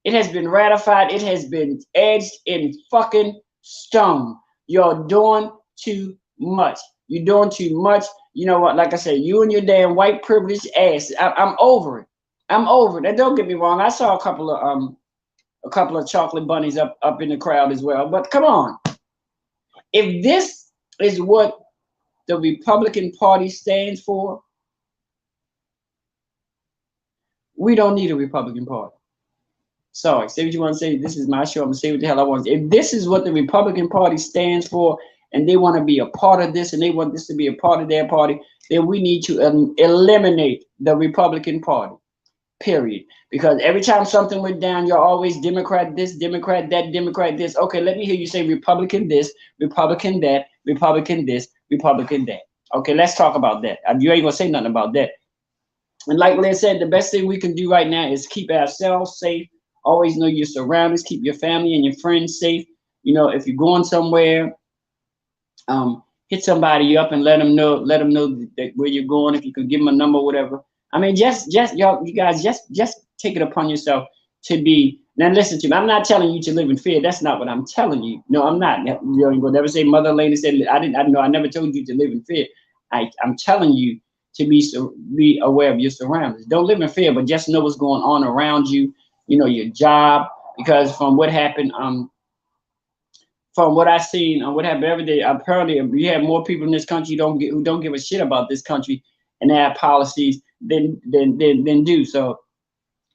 It has been ratified. It has been edged in fucking stone. You're doing too much. You're doing too much. You know what? Like I said, you and your damn white privileged ass. I'm over it. I'm over it. And don't get me wrong. I saw a couple of chocolate bunnies up in the crowd as well. But come on. If this is what the Republican Party stands for, we don't need a Republican Party. Sorry, say what you want to say. This is my show. I'm going to say what the hell I want to say. If this is what the Republican Party stands for, and they want to be a part of this, and they want this to be a part of their party, then we need to eliminate the Republican Party, period. Because every time something went down, you're always Democrat this, Democrat that, Democrat this. Okay, let me hear you say Republican this, Republican that, Republican this, Republican that. Okay, let's talk about that. You ain't going to say nothing about that. And like Liz said, the best thing we can do right now is keep ourselves safe. Always know your surroundings. Keep your family and your friends safe. If you're going somewhere, hit somebody up and let them know that where you're going. If you could give them a number, whatever. I mean, just you guys just take it upon yourself to be. Now listen to me. I'm not telling you to live in fear. That's not what I'm telling you. No, I'm not. You will never say Mother Lady said I never told you to live in fear. I'm telling you to be aware of your surroundings. Don't live in fear, but just know what's going on around you. Your job, because from what happened, from what I've seen, what happened every day, apparently we have more people in this country who don't give a shit about this country and their policies than do. So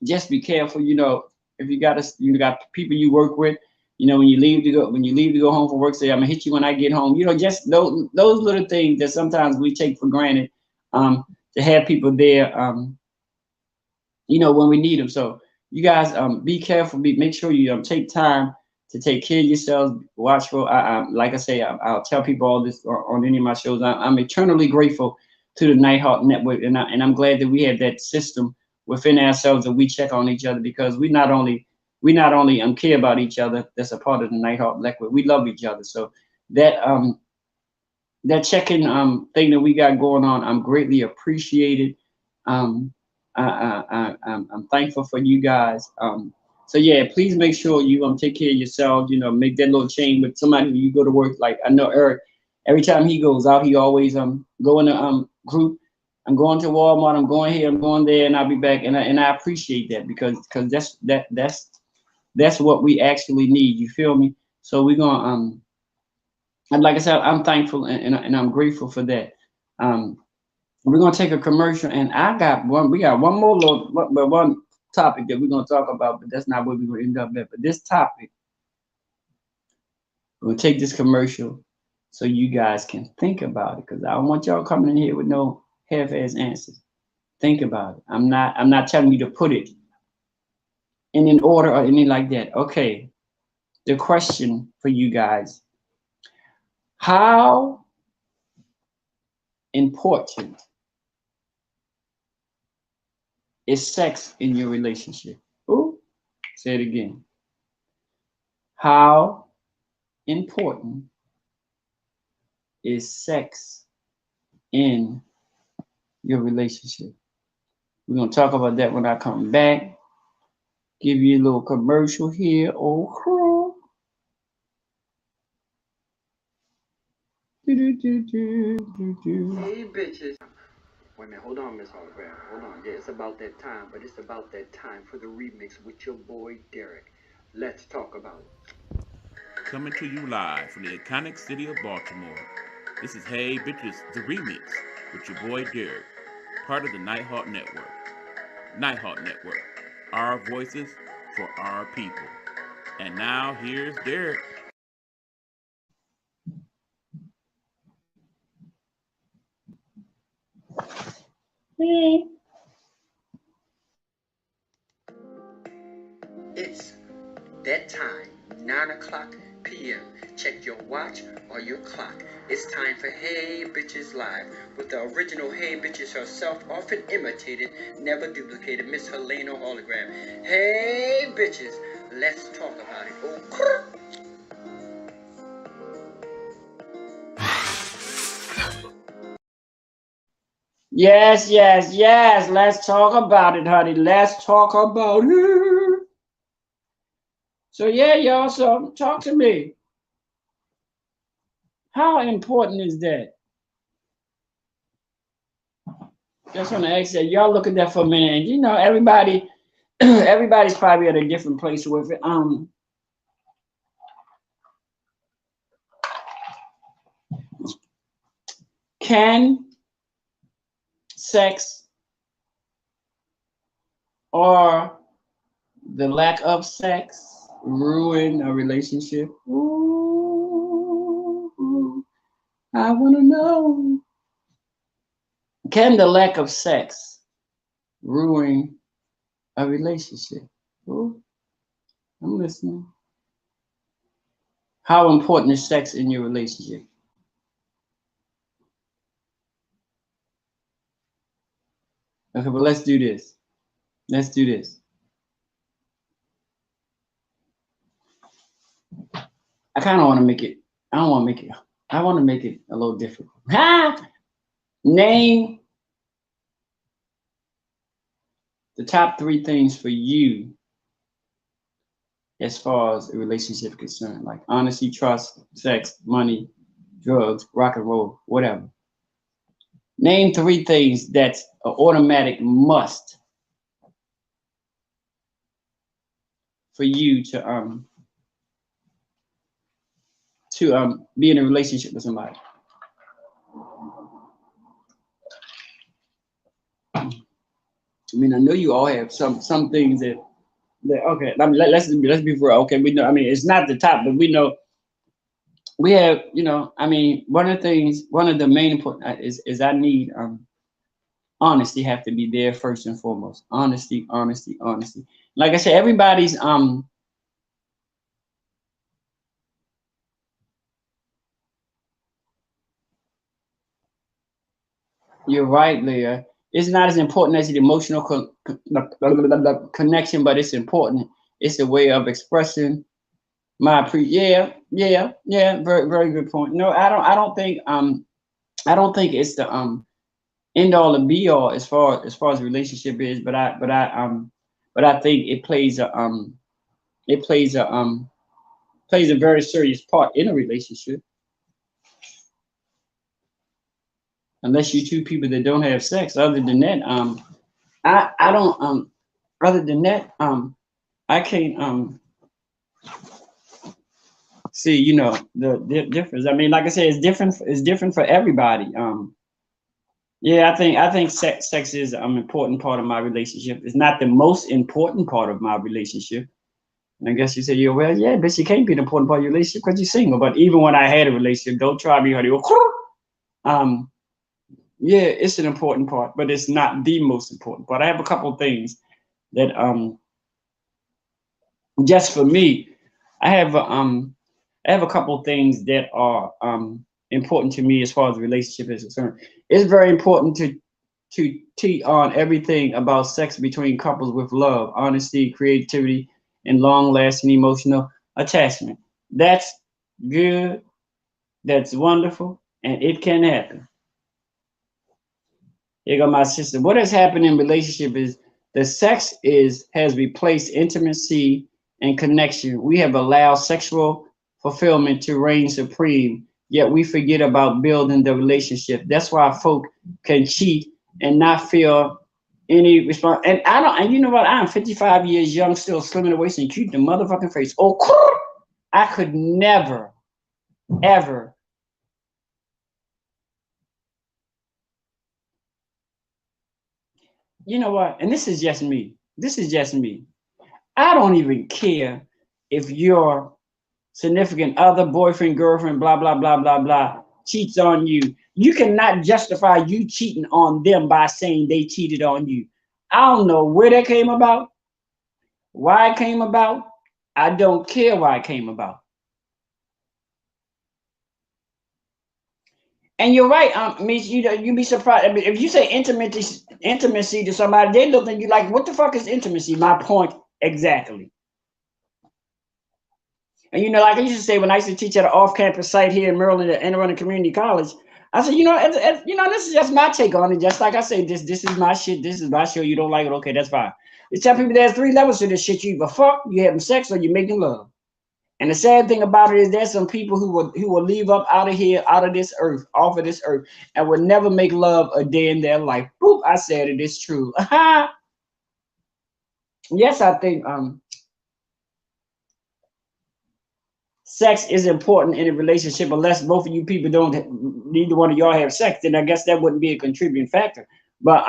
just be careful. If you got people you work with, when you leave to go home from work, say I'm gonna hit you when I get home. Just those little things that sometimes we take for granted. To have people there, when we need them. So you guys, be careful. Make sure you take time to take care of yourselves. Watch for. Like I say, I'll tell people all this on any of my shows. I'm eternally grateful to the Nighthawk Network, and I'm glad that we have that system within ourselves that we check on each other, because we not only care about each other. That's a part of the Nighthawk Network. We love each other. So that checking thing that we got going on, I'm greatly appreciated. I'm thankful for you guys. So yeah, please make sure you take care of yourself. Make that little chain with somebody when you go to work. Like I know Eric, every time he goes out, he always go in a group. I'm going to Walmart. I'm going here. I'm going there, and I'll be back. And I appreciate that because that's what we actually need. You feel me? So we're gonna and like I said, I'm thankful and I'm grateful for that. We're gonna take a commercial, and we got one more one topic that we're gonna talk about, but that's not where we're gonna end up at. But this topic, we're gonna take this commercial so you guys can think about it, because I don't want y'all coming in here with no half-ass answers. Think about it. I'm not telling you to put it in an order or anything like that. Okay. The question for you guys: how important is sex in your relationship? Ooh, say it again. How important is sex in your relationship? We're going to talk about that when I come back. Give you a little commercial here. Oh, crew. Hey, bitches. Wait a minute, hold on, Miss Hologram. Hold on. Yeah, it's about that time, but it's about that time for the remix with your boy Derrick. Let's talk about it. Coming to you live from the iconic city of Baltimore. This is Hey Bitches, the remix with your boy Derrick, part of the Nighthawk Network. Nighthawk Network, our voices for our people. And now here's Derrick. It's that time, 9 o'clock p.m. Check your watch or your clock. It's time for Hey Bitches Live with the original Hey Bitches herself, often imitated, never duplicated, Miss Helena Hologram. Hey Bitches, let's talk about it. Oh, Yes, yes, yes. Let's talk about it, honey. Let's talk about it. So yeah, y'all. So talk to me. How important is that? Just want to ask that. Y'all look at that for a minute, and you know, everybody, everybody's probably at a different place with it. Can sex or the lack of sex ruin a relationship? Ooh, I want to know. Can the lack of sex ruin a relationship? Ooh, I'm listening. How important is sex in your relationship? Okay, but let's do this. Let's do this. I kind of want to make it. I don't want to make it. I want to make it a little different. Ha! Name the top 3 things for you as far as a relationship is concerned, like honesty, trust, sex, money, drugs, rock and roll, whatever. Name 3 things that's an automatic must for you to be in a relationship with somebody. I mean, I know you all have some things that okay. I mean, let's be real. Okay, we know. I mean, it's not the top, but we know we have. You know, I mean, one of the main important is I need honesty have to be there first and foremost. Honesty, honesty, honesty. Like I said, everybody's You're right, Leah. It's not as important as the emotional connection, but it's important. It's a way of expressing yeah. Very, very good point. No, I don't think it's the end all and be all as far as relationship is, but I think it plays a very serious part in a relationship. Unless you 2 people that don't have sex. Other than that, I don't other than that, I can't see, you know, the difference. I mean, like I said, it's different for everybody. Yeah, I think sex is an important part of my relationship. It's not the most important part of my relationship. And I guess you say, yeah, well, yeah, but she can't be an important part of your relationship because you're single. But even when I had a relationship, don't try me, honey. Um, yeah, it's an important part, but it's not the most important part. I have a couple of things that just for me, I have a couple of things that are important to me as far as the relationship is concerned. It's very important to teach on everything about sex between couples with love, honesty, creativity, and long-lasting emotional attachment. That's good. That's wonderful, and it can happen. Here go my sister. What has happened in relationship is the sex is has replaced intimacy and connection. We have allowed sexual fulfillment to reign supreme, yet we forget about building the relationship. That's why folk can cheat and not feel any response. And I don't. And you know what? I'm 55 years young, still slim in the waist and cute in the motherfucking face. Oh, I could never, ever. You know what? And this is just me. This is just me. I don't even care if your significant other, boyfriend, girlfriend, blah, blah, blah, blah, blah, cheats on you. You cannot justify you cheating on them by saying they cheated on you. I don't know where that came about, why it came about. I don't care why it came about. And you're right, Mitch, you'd be surprised. I mean, if you say intimacy to somebody, they look at you like, what the fuck is intimacy? My point exactly. And like I used to say when I used to teach at an off-campus site here in Maryland at Anne Arundel Community College, I said, this is just my take on it. Just like I say, this is my shit. This is my show. You don't like it, okay? That's fine. They tell people there's 3 levels to this shit. You either fuck, you having sex, or you making love. And the sad thing about it is there's some people who will leave up out of here, out of this earth, off of this earth, and will never make love a day in their life. Boop! I said it. It's true. Yes, I think sex is important in a relationship. Unless both of you people don't, neither one of y'all have sex, then I guess that wouldn't be a contributing factor. But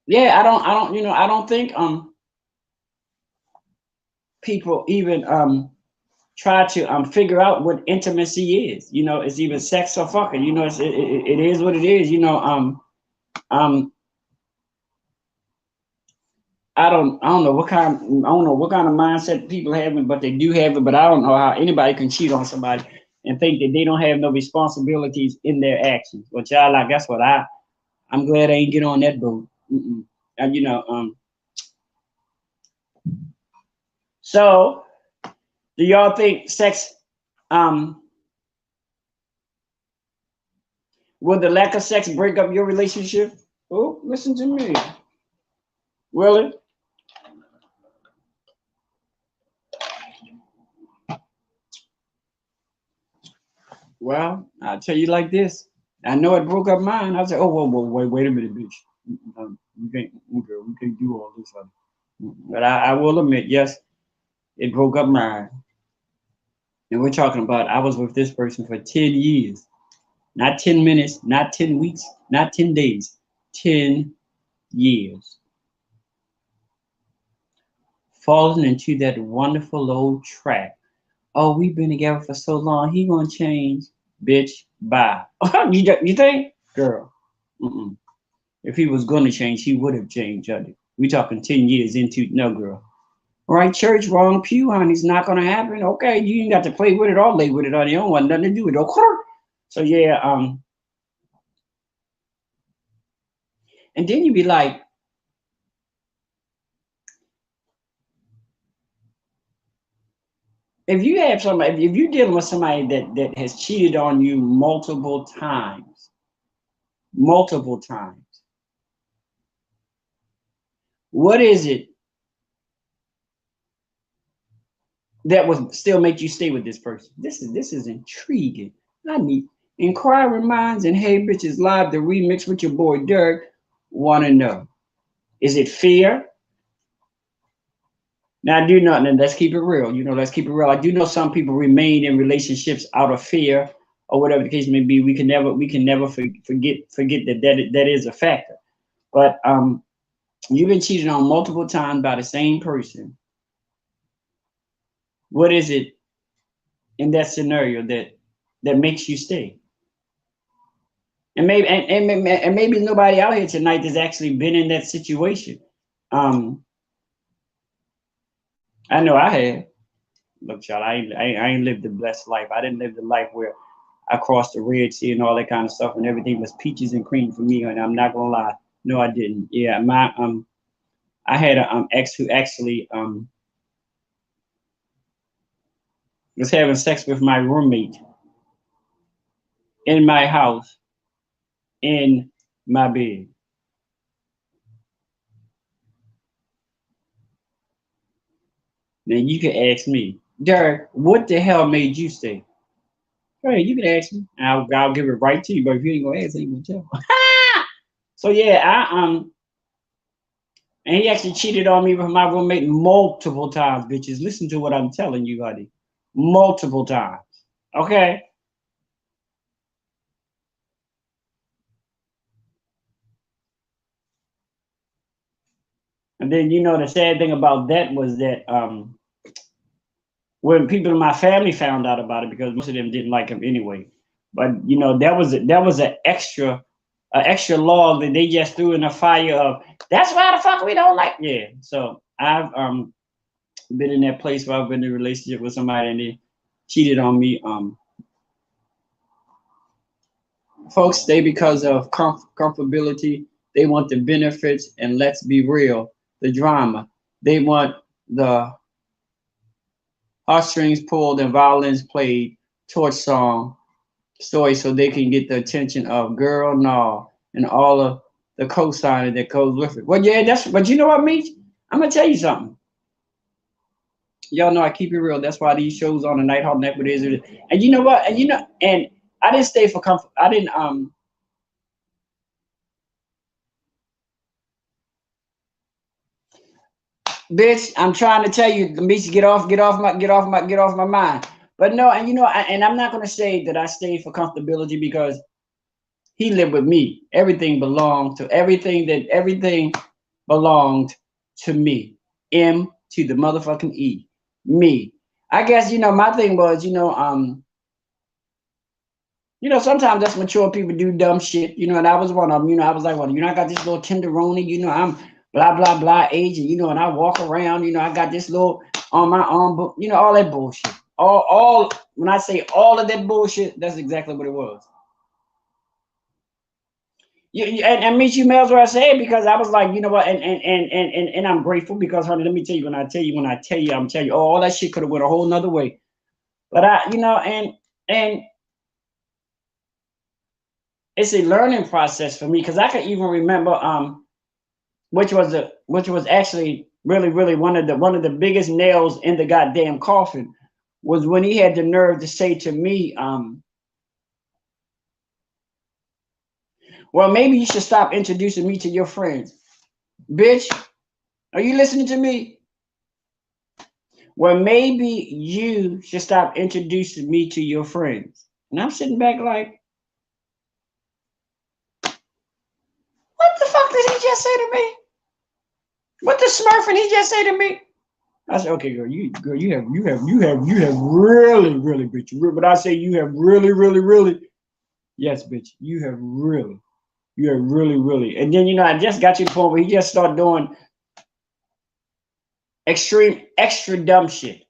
yeah, I don't think people even try to figure out what intimacy is. It's either sex or fucking. It is what it is. I don't know what kind of mindset people have, but they do have it. But I don't know how anybody can cheat on somebody and think that they don't have no responsibilities in their actions. Well, child, like that's what I'm glad I ain't get on that boat. And so do y'all think sex will the lack of sex break up your relationship? Oh, listen to me. Will it? Well, I'll tell you like this. I know it broke up mine. I said, oh, whoa, wait a minute, bitch. We can't do all this. But I will admit, yes, it broke up mine. And we're talking about I was with this person for 10 years. Not 10 minutes, not 10 weeks, not 10 days. 10 years. Falling into that wonderful old trap. Oh, we've been together for so long. He gonna change. Bitch, bye. You think? Girl. Mm-mm. If he was gonna change, he would have changed, honey. We talking 10 years into, no, girl. Right church, wrong pew, honey. It's not gonna happen. Okay, you ain't got to play with it or lay with it, honey. You don't want nothing to do with it. Okay? So yeah, and then you be like, if you have somebody, if you're dealing with somebody that has cheated on you multiple times, what is it that would still make you stay with this person? This is intriguing. I need Inquiring Minds and Hey Bitches Live, the remix with your boy Derrick, want to know. Is it fear? Now I do know, and let's keep it real. Let's keep it real. I do know some people remain in relationships out of fear or whatever the case may be. We can never forget that is a factor. But you've been cheated on multiple times by the same person. What is it in that scenario that makes you stay? And maybe nobody out here tonight has actually been in that situation. I know I have. Look, y'all, I ain't lived a blessed life. I didn't live the life where I crossed the Red Sea and all that kind of stuff, and everything was peaches and cream for me. And I'm not gonna lie, no, I didn't. Yeah, I had a ex who actually was having sex with my roommate in my house, in my bed. Now you can ask me, Derrick, what the hell made you stay? Go ahead, you can ask me. I'll give it right to you, but if you ain't gonna ask, I ain't gonna tell. So yeah, and he actually cheated on me with my roommate multiple times, bitches. Listen to what I'm telling you, honey. Multiple times. Okay? And then the sad thing about that was that when people in my family found out about it, because most of them didn't like him anyway. But that was an extra log that they just threw in the fire of that's why the fuck we don't like. Yeah. So I've been in that place where I've been in a relationship with somebody and they cheated on me. Folks stay because of comfortability. They want the benefits, and let's be real, the drama. They want the heartstrings pulled and violins played, torch song story, so they can get the attention of girl, no, and all of the co-signing that goes with it. Well, yeah, but you know what, Meech? I'm gonna tell you something. Y'all know I keep it real. That's why these shows on the Nighthawk Network is. And you know what? And I didn't stay for comfort. I didn't bitch, I'm trying to tell you, Meech, get off my mind. But no, and and I'm not gonna say that I stayed for comfortability because he lived with me. Everything belonged belonged to me. M to the motherfucking E. Me. I guess my thing was, sometimes that's mature people do dumb shit, and I was one of them, I was like, well, I got this little tenderoni, I'm blah, blah, blah age, and I walk around, I got this little on my arm, but all that bullshit. All when I say all of that bullshit, that's exactly what it was. And Meech, you may as well say it because I was like, you know what, and I'm grateful because, honey, let me tell you, when I tell you, I'm telling you, oh, all that shit could have went a whole nother way. But and it's a learning process for me because I can even remember which was actually really one of the biggest nails in the goddamn coffin was when he had the nerve to say to me, well, maybe you should stop introducing me to your friends. Bitch, are you listening to me? Well, maybe you should stop introducing me to your friends. And I'm sitting back like, what the fuck did he just say to me? What the smurfing he just say to me? I said, okay, girl, you have really, bitch. But I say you have really, yes, bitch, you have really. And then, I just got to the point where he just started doing extra dumb shit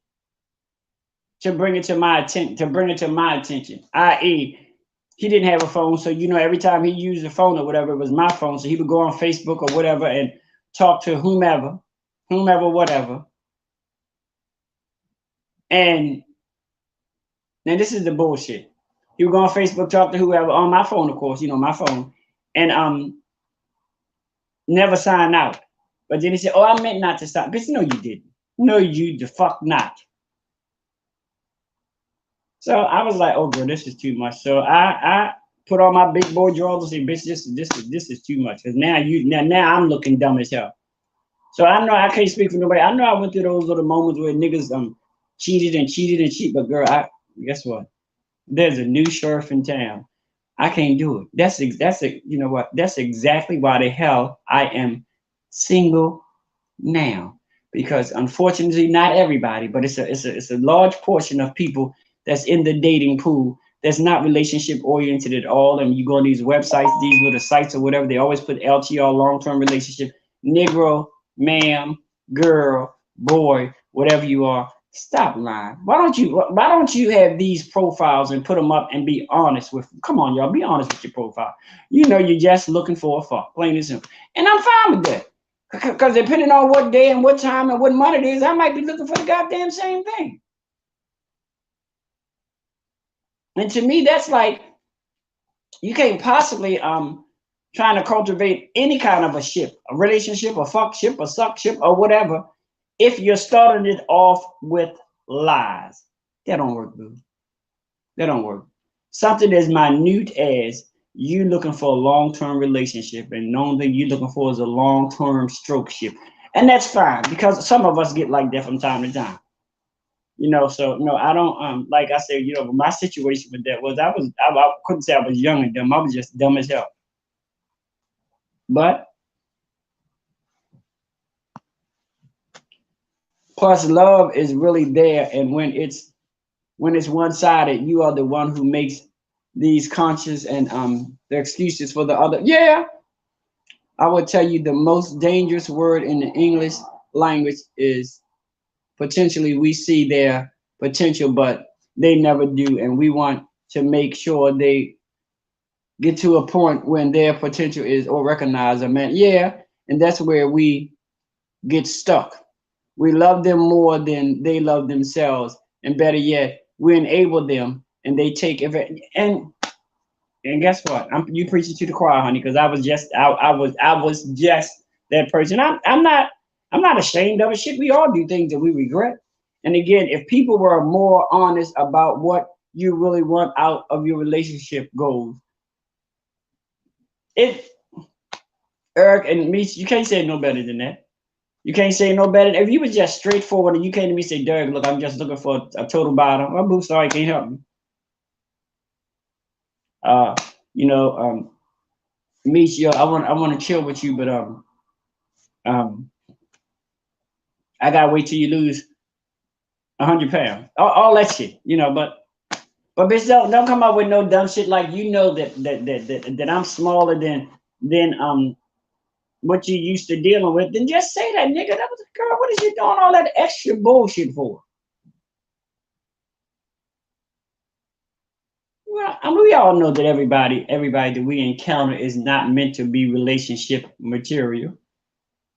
to bring it to my attention, i.e., he didn't have a phone. So, every time he used the phone or whatever, it was my phone. So he would go on Facebook or whatever and talk to whomever, whatever. And now this is the bullshit. He would go on Facebook, talk to whoever on my phone, of course, my phone, and never sign out. But then he said, "Oh, I meant not to stop." Bitch, no, you didn't. No, you the fuck not. So I was like, "Oh, girl, this is too much." So I put on my big boy drawers and said, "Bitch, this is too much." Because now I'm looking dumb as hell. So I know I can't speak for nobody. I know I went through those little moments where niggas cheated. But girl, guess what? There's a new sheriff in town. I can't do it. That's you know what? That's exactly why the hell I am single now. Because unfortunately, not everybody, but it's a large portion of people that's in the dating pool that's not relationship oriented at all. And you go on these websites, these little sites or whatever, they always put LTR, long-term relationship, Negro, ma'am, girl, boy, whatever you are, Stop lying. Why don't you have these profiles and put them up and be honest with them? Come on, y'all, be honest with your profile. You know you're just looking for a fuck, plain and simple. And I'm fine with that. Because depending on what day and what time and what month it is, I might be looking for the goddamn same thing. And to me, that's like, you can't possibly trying to cultivate any kind of a relationship, a fuck ship, a suck ship, or whatever, if you're starting it off with lies. That don't work, boo. That don't work. Something as minute as you looking for a long-term relationship, and the only thing you looking for is a long-term stroke ship. And that's fine, because some of us get like that from time to time. You know, so no, I don't like I said, you know, my situation with that was I couldn't say I was young and dumb. I was just dumb as hell. But plus love is really there, and when it's one-sided, you are the one who makes these conscious and the excuses for the other. Yeah, I would tell you the most dangerous word in the English language is potentially. We see their potential, but they never do, and we want to make sure they get to a point when their potential is or recognize a man. Yeah, and that's where we get stuck. We love them more than they love themselves, and better yet, we enable them, and they take it. And guess what? You preaching to the choir, honey, because I was just that person. I'm not ashamed of it. Shit, we all do things that we regret. And again, if people were more honest about what you really want out of your relationship goals, it Eric and me, you can't say no better than that. You can't say no better. If you was just straightforward and you came to me and say, Derrick, look, I'm just looking for a total bottom. Well, boo, sorry, can't help me. You know, Meech, yo, I want to chill with you, but I gotta wait till you lose 100 pounds. All that shit, you know. But bitch, don't come up with no dumb shit like, you know, that I'm smaller than what you used to dealing with. Then just say that, nigga. That was a girl. What is you doing all that extra bullshit for? Well, I mean, we all know that everybody that we encounter is not meant to be relationship material.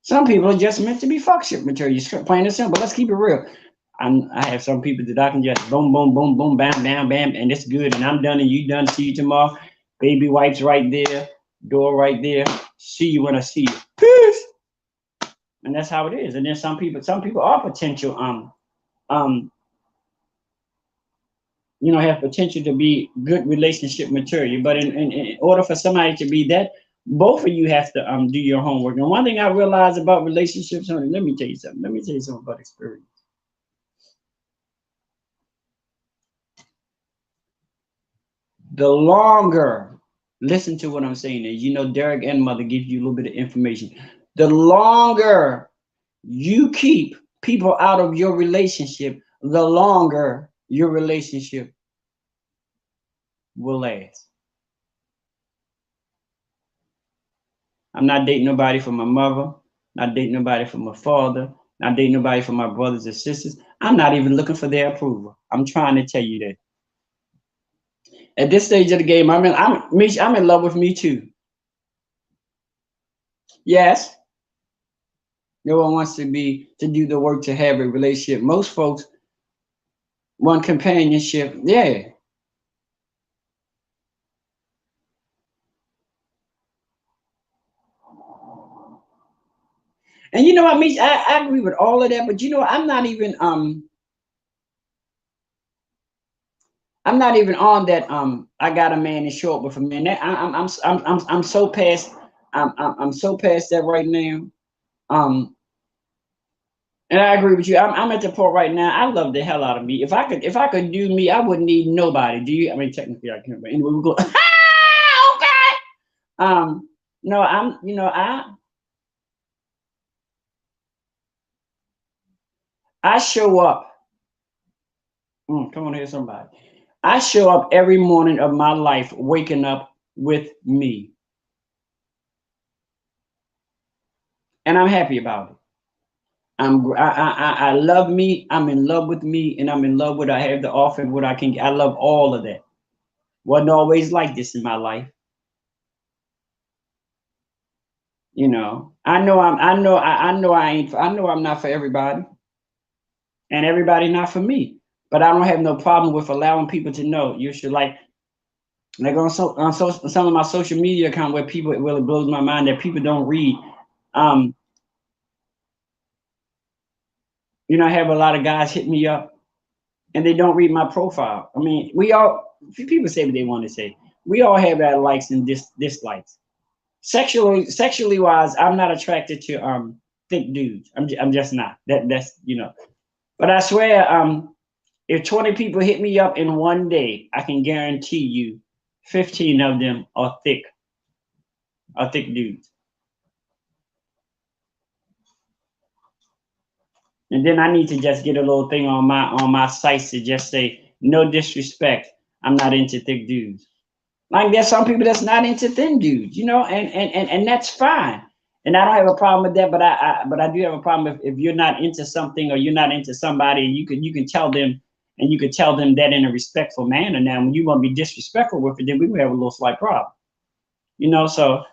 Some people are just meant to be fuck shit material. Plain and simple. Let's keep it real. I have some people that I can just boom, boom, boom, boom, bam, bam, bam, and it's good. And I'm done, and you done. See you tomorrow. Baby wipes right there, door right there. See you when I see you. Peace. And that's how it is. And then some people are potential you know, have potential to be good relationship material. But in order for somebody to be that, both of you have to do your homework. And one thing I realized about relationships, honey, let me tell you something. Let me tell you something about experience. The longer, listen to what I'm saying is, you know, Derrick and Mother give you a little bit of information. The longer you keep people out of your relationship, the longer your relationship will last. I'm not dating nobody for my mother, not dating nobody for my father, not dating nobody for my brothers and sisters. I'm not even looking for their approval. I'm trying to tell you that. At this stage of the game, I'm in love with me too. Yes. No one wants to do the work to have a relationship. Most folks want companionship. Yeah. And you know what, Meech, I agree with all of that, but you know, I'm not even on that I got a man and show up with a man. That I'm so past I'm so past that right now. And I agree with you. I'm at the point right now. I love the hell out of me. If I could do me, I wouldn't need nobody. Do you? I mean, technically I can't, but anyway, we go. Okay. No, I show up. Come on here, somebody. I show up every morning of my life, waking up with me, and I'm happy about it. I love me. I'm in love with me, and I'm in love with what I have to offer and what I can. I love all of that. Wasn't always like this in my life. You know, I know I'm not for everybody, and everybody not for me. But I don't have no problem with allowing people to know. You should like some of my social media account where people, it really blows my mind that people don't read. Um, you know, I have a lot of guys hit me up and they don't read my profile. I mean, we all, people say what they want to say. We all have our likes and dislikes. Sexually wise, I'm not attracted to thick dudes. I'm just not. That's you know. But I swear, if 20 people hit me up in one day, I can guarantee you 15 of them are thick dudes. And then I need to just get a little thing on my sites to just say, no disrespect, I'm not into thick dudes. Like there's some people that's not into thin dudes, you know, and that's fine. And I don't have a problem with that, but I do have a problem if you're not into something or you're not into somebody, and you can tell them, and you can tell them that in a respectful manner. Now, when you want to be disrespectful with it, then we will have a little slight problem, you know. So,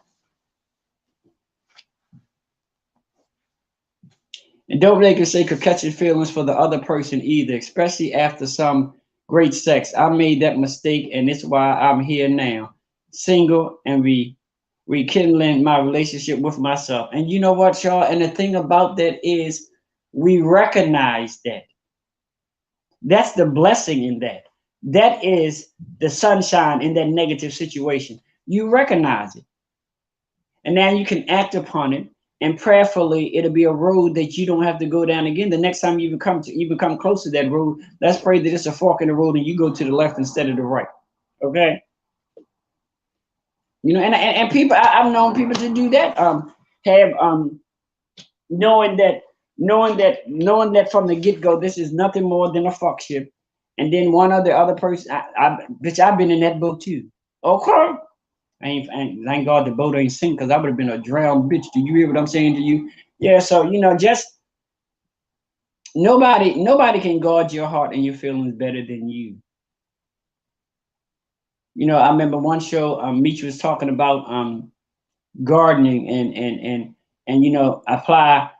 and don't make a sake of catching feelings for the other person either, especially after some great sex. I made that mistake, and it's why I'm here now, single and rekindling my relationship with myself. And you know what, y'all? And the thing about that is we recognize that. That's the blessing in that. That is the sunshine in that negative situation. You recognize it. And now you can act upon it. And prayerfully, it'll be a road that you don't have to go down again. The next time you become close to that road, let's pray that it's a fork in the road and you go to the left instead of the right. Okay. You know, and people, I've known people to do that. Have knowing that from the get go, this is nothing more than a fuck ship. And then one other person, bitch, I've been in that boat too. Okay. Thank God the boat ain't sink, because I would have been a drowned bitch. Do you hear what I'm saying to you? Yeah. So you know, just nobody can guard your heart and your feelings better than you. You know, I remember one show, Meech was talking about gardening and you know, apply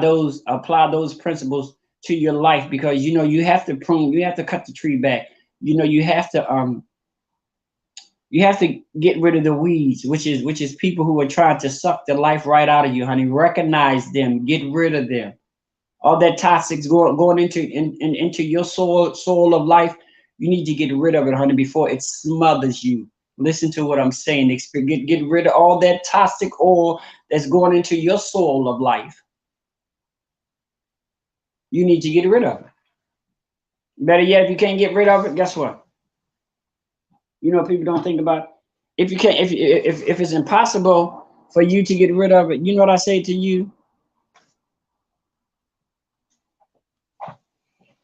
those principles to your life, because you know you have to prune, you have to cut the tree back. You know, you have to get rid of the weeds, which is people who are trying to suck the life right out of you, honey. Recognize them, get rid of them. All that toxic's going into your soul of life. You need to get rid of it, honey, before it smothers you. Listen to what I'm saying. Get rid of all that toxic oil that's going into your soul of life. You need to get rid of it. Better yet, if you can't get rid of it, guess what? You know, people don't think about, if you can't, if it's impossible for you to get rid of it, you know what I say to you?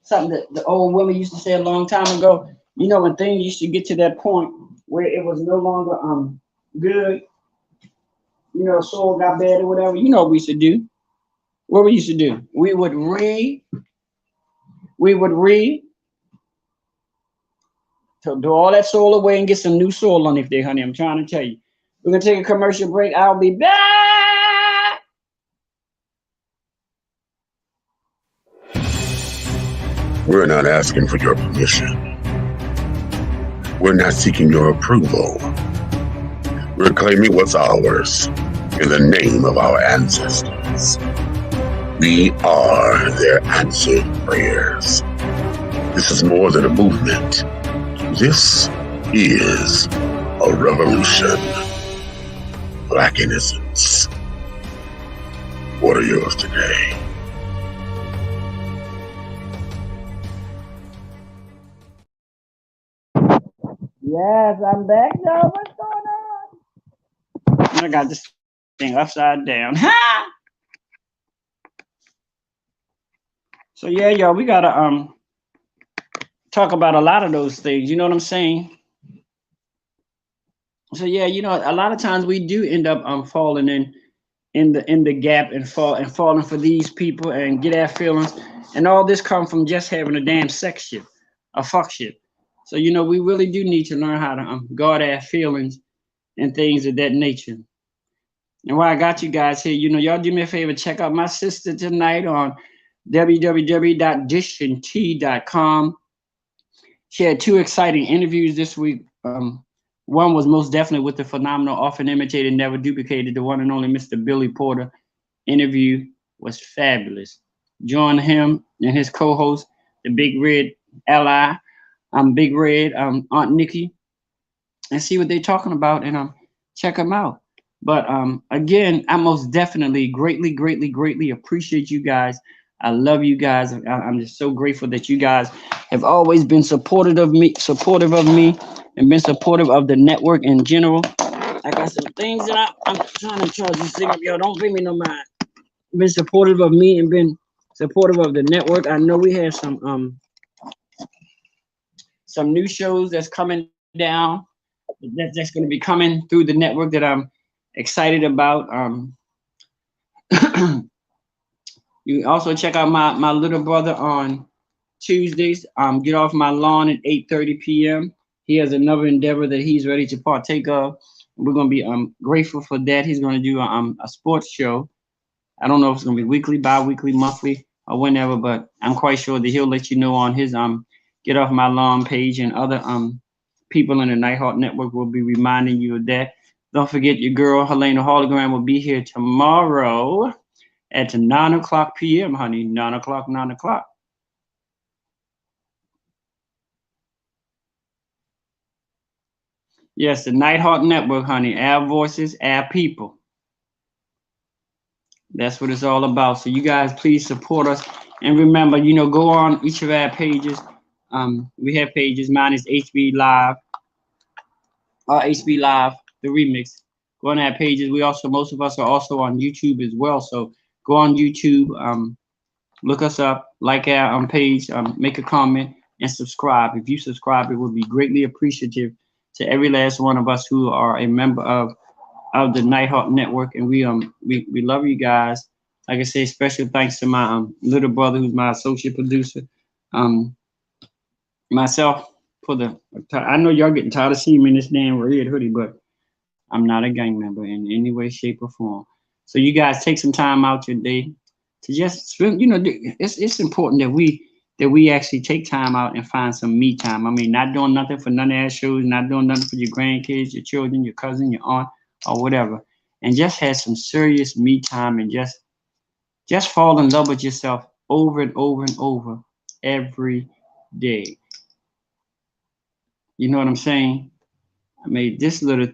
Something that the old women used to say a long time ago. You know, when things used to get to that point where it was no longer good, you know, soul got bad or whatever, you know what we used to do? What we used to do? We would to do all that soul away and get some new soul on it there, honey. I'm trying to tell you. We're gonna take a commercial break. I'll be back. We're not asking for your permission. We're not seeking your approval. We're claiming what's ours in the name of our ancestors. We are their answered prayers. This is more than a movement. This is a revolution. Black innocence. What are yours today? Yes, I'm back, y'all. What's going on? I got this thing upside down. Ha! So yeah, y'all, we gotta talk about a lot of those things. You know what I'm saying? So yeah, you know, a lot of times we do end up falling in the gap and falling for these people and get our feelings. And all this come from just having a damn sex ship, a fuck ship. So we really do need to learn how to guard our feelings and things of that nature. And while I got you guys here, y'all do me a favor, check out my sister tonight on www.dishandtea.com. She had 2 exciting interviews this week. One was most definitely with the phenomenal, often imitated, never duplicated, the one and only Mr. Billy Porter. Interview was fabulous. Join him and his co-host, the Big Red Ally, Big Red, Aunt Nikki, and see what they're talking about, and check them out. But again, I most definitely greatly appreciate you guys. I love you guys. I'm just so grateful that you guys have always been supportive of me, and been supportive of the network in general. I got some things that I'm trying to charge this thing up, yo. Don't pay me no mind. Been supportive of me and been supportive of the network. I know we have some new shows that's coming down. That's going to be coming through the network that I'm excited about. You can also check out my little brother on Tuesdays. Get off my lawn at 8:30 p.m. He has another endeavor that he's ready to partake of. We're going to be grateful for that. He's going to do a sports show. I don't know if it's going to be weekly, bi-weekly, monthly, or whenever, but I'm quite sure that he'll let you know on his Get Off My Lawn page, and other people in the Nighthawk Network will be reminding you of that. Don't forget, your girl Helena Hologram will be here tomorrow at 9 o'clock p.m., honey. 9 o'clock, 9 o'clock. Yes, the Nighthawk Network, honey. Our voices, our people. That's what it's all about. So you guys, please support us. And remember, go on each of our pages. We have pages. Mine is HB Live. HB Live, the remix. Go on our pages. Most of us are also on YouTube as well. So go on YouTube, look us up, like our page, make a comment, and subscribe. If you subscribe, it would be greatly appreciative to every last one of us who are a member of the Nighthawk Network. And we love you guys. Like I say, special thanks to my little brother, who's my associate producer, myself. I know y'all getting tired of seeing me in this damn red hoodie, but I'm not a gang member in any way, shape, or form. So you guys take some time out your day to just spend. It's important that we actually take time out and find some me time. I mean, not doing nothing for none of our shows, not doing nothing for your grandkids, your children, your cousin, your aunt, or whatever, and just have some serious me time, and just fall in love with yourself over and over and over every day. You know what I'm saying? I made this little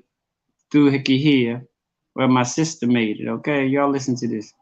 doohickey here where my sister made it. Okay, y'all listen to this.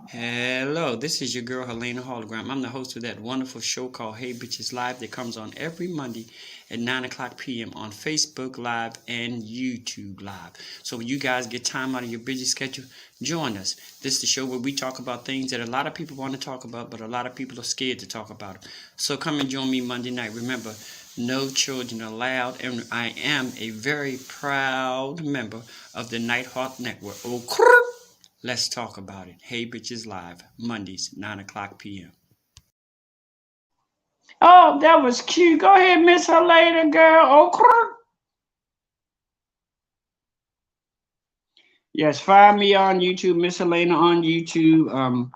Hello, this is your girl Helena Hologram. I'm the host of that wonderful show called Hey Bitches Live that comes on every Monday at 9 o'clock p.m. on Facebook Live and YouTube Live. So when you guys get time out of your busy schedule, join us. This is the show where we talk about things that a lot of people want to talk about, but a lot of people are scared to talk about them. So come and join me Monday night. Remember, no children allowed, and I am a very proud member of the Nighthawk Network. Let's talk about it. Hey Bitches Live, Mondays, 9 o'clock p.m. Oh, that was cute. Go ahead, Miss Helena, girl. Yes, find me on YouTube, Miss Helena on YouTube.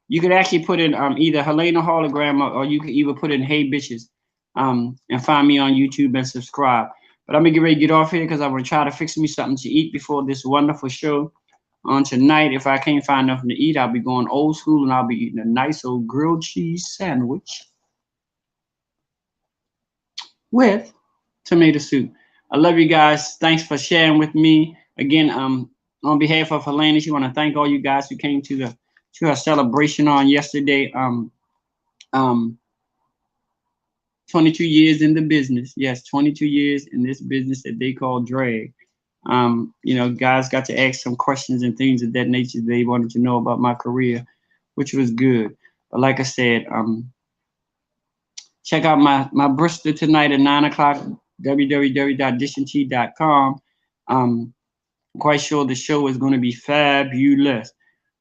You could actually put in either Helena Hologram, or you could either put in Hey Bitches, and find me on YouTube and subscribe. But I'm gonna get ready to get off here because I want to try to fix me something to eat before this wonderful show on tonight. If I can't find nothing to eat, I'll be going old school, and I'll be eating a nice old grilled cheese sandwich with tomato soup. I love you guys. Thanks for sharing with me. Again, on behalf of Helena, she want to thank all you guys who came to her celebration on yesterday. 22 years in the business. Yes, 22 years in this business that they call drag. Guys got to ask some questions and things of that nature they wanted to know about my career, which was good. But like I said, check out my Bristol tonight at 9 o'clock, www.dishandtea.com. I'm quite sure the show is going to be fabulous.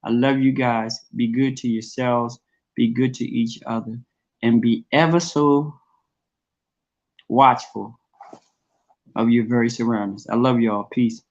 I love you guys. Be good to yourselves. Be good to each other. And be ever so watchful of your very surroundings. I love y'all. Peace.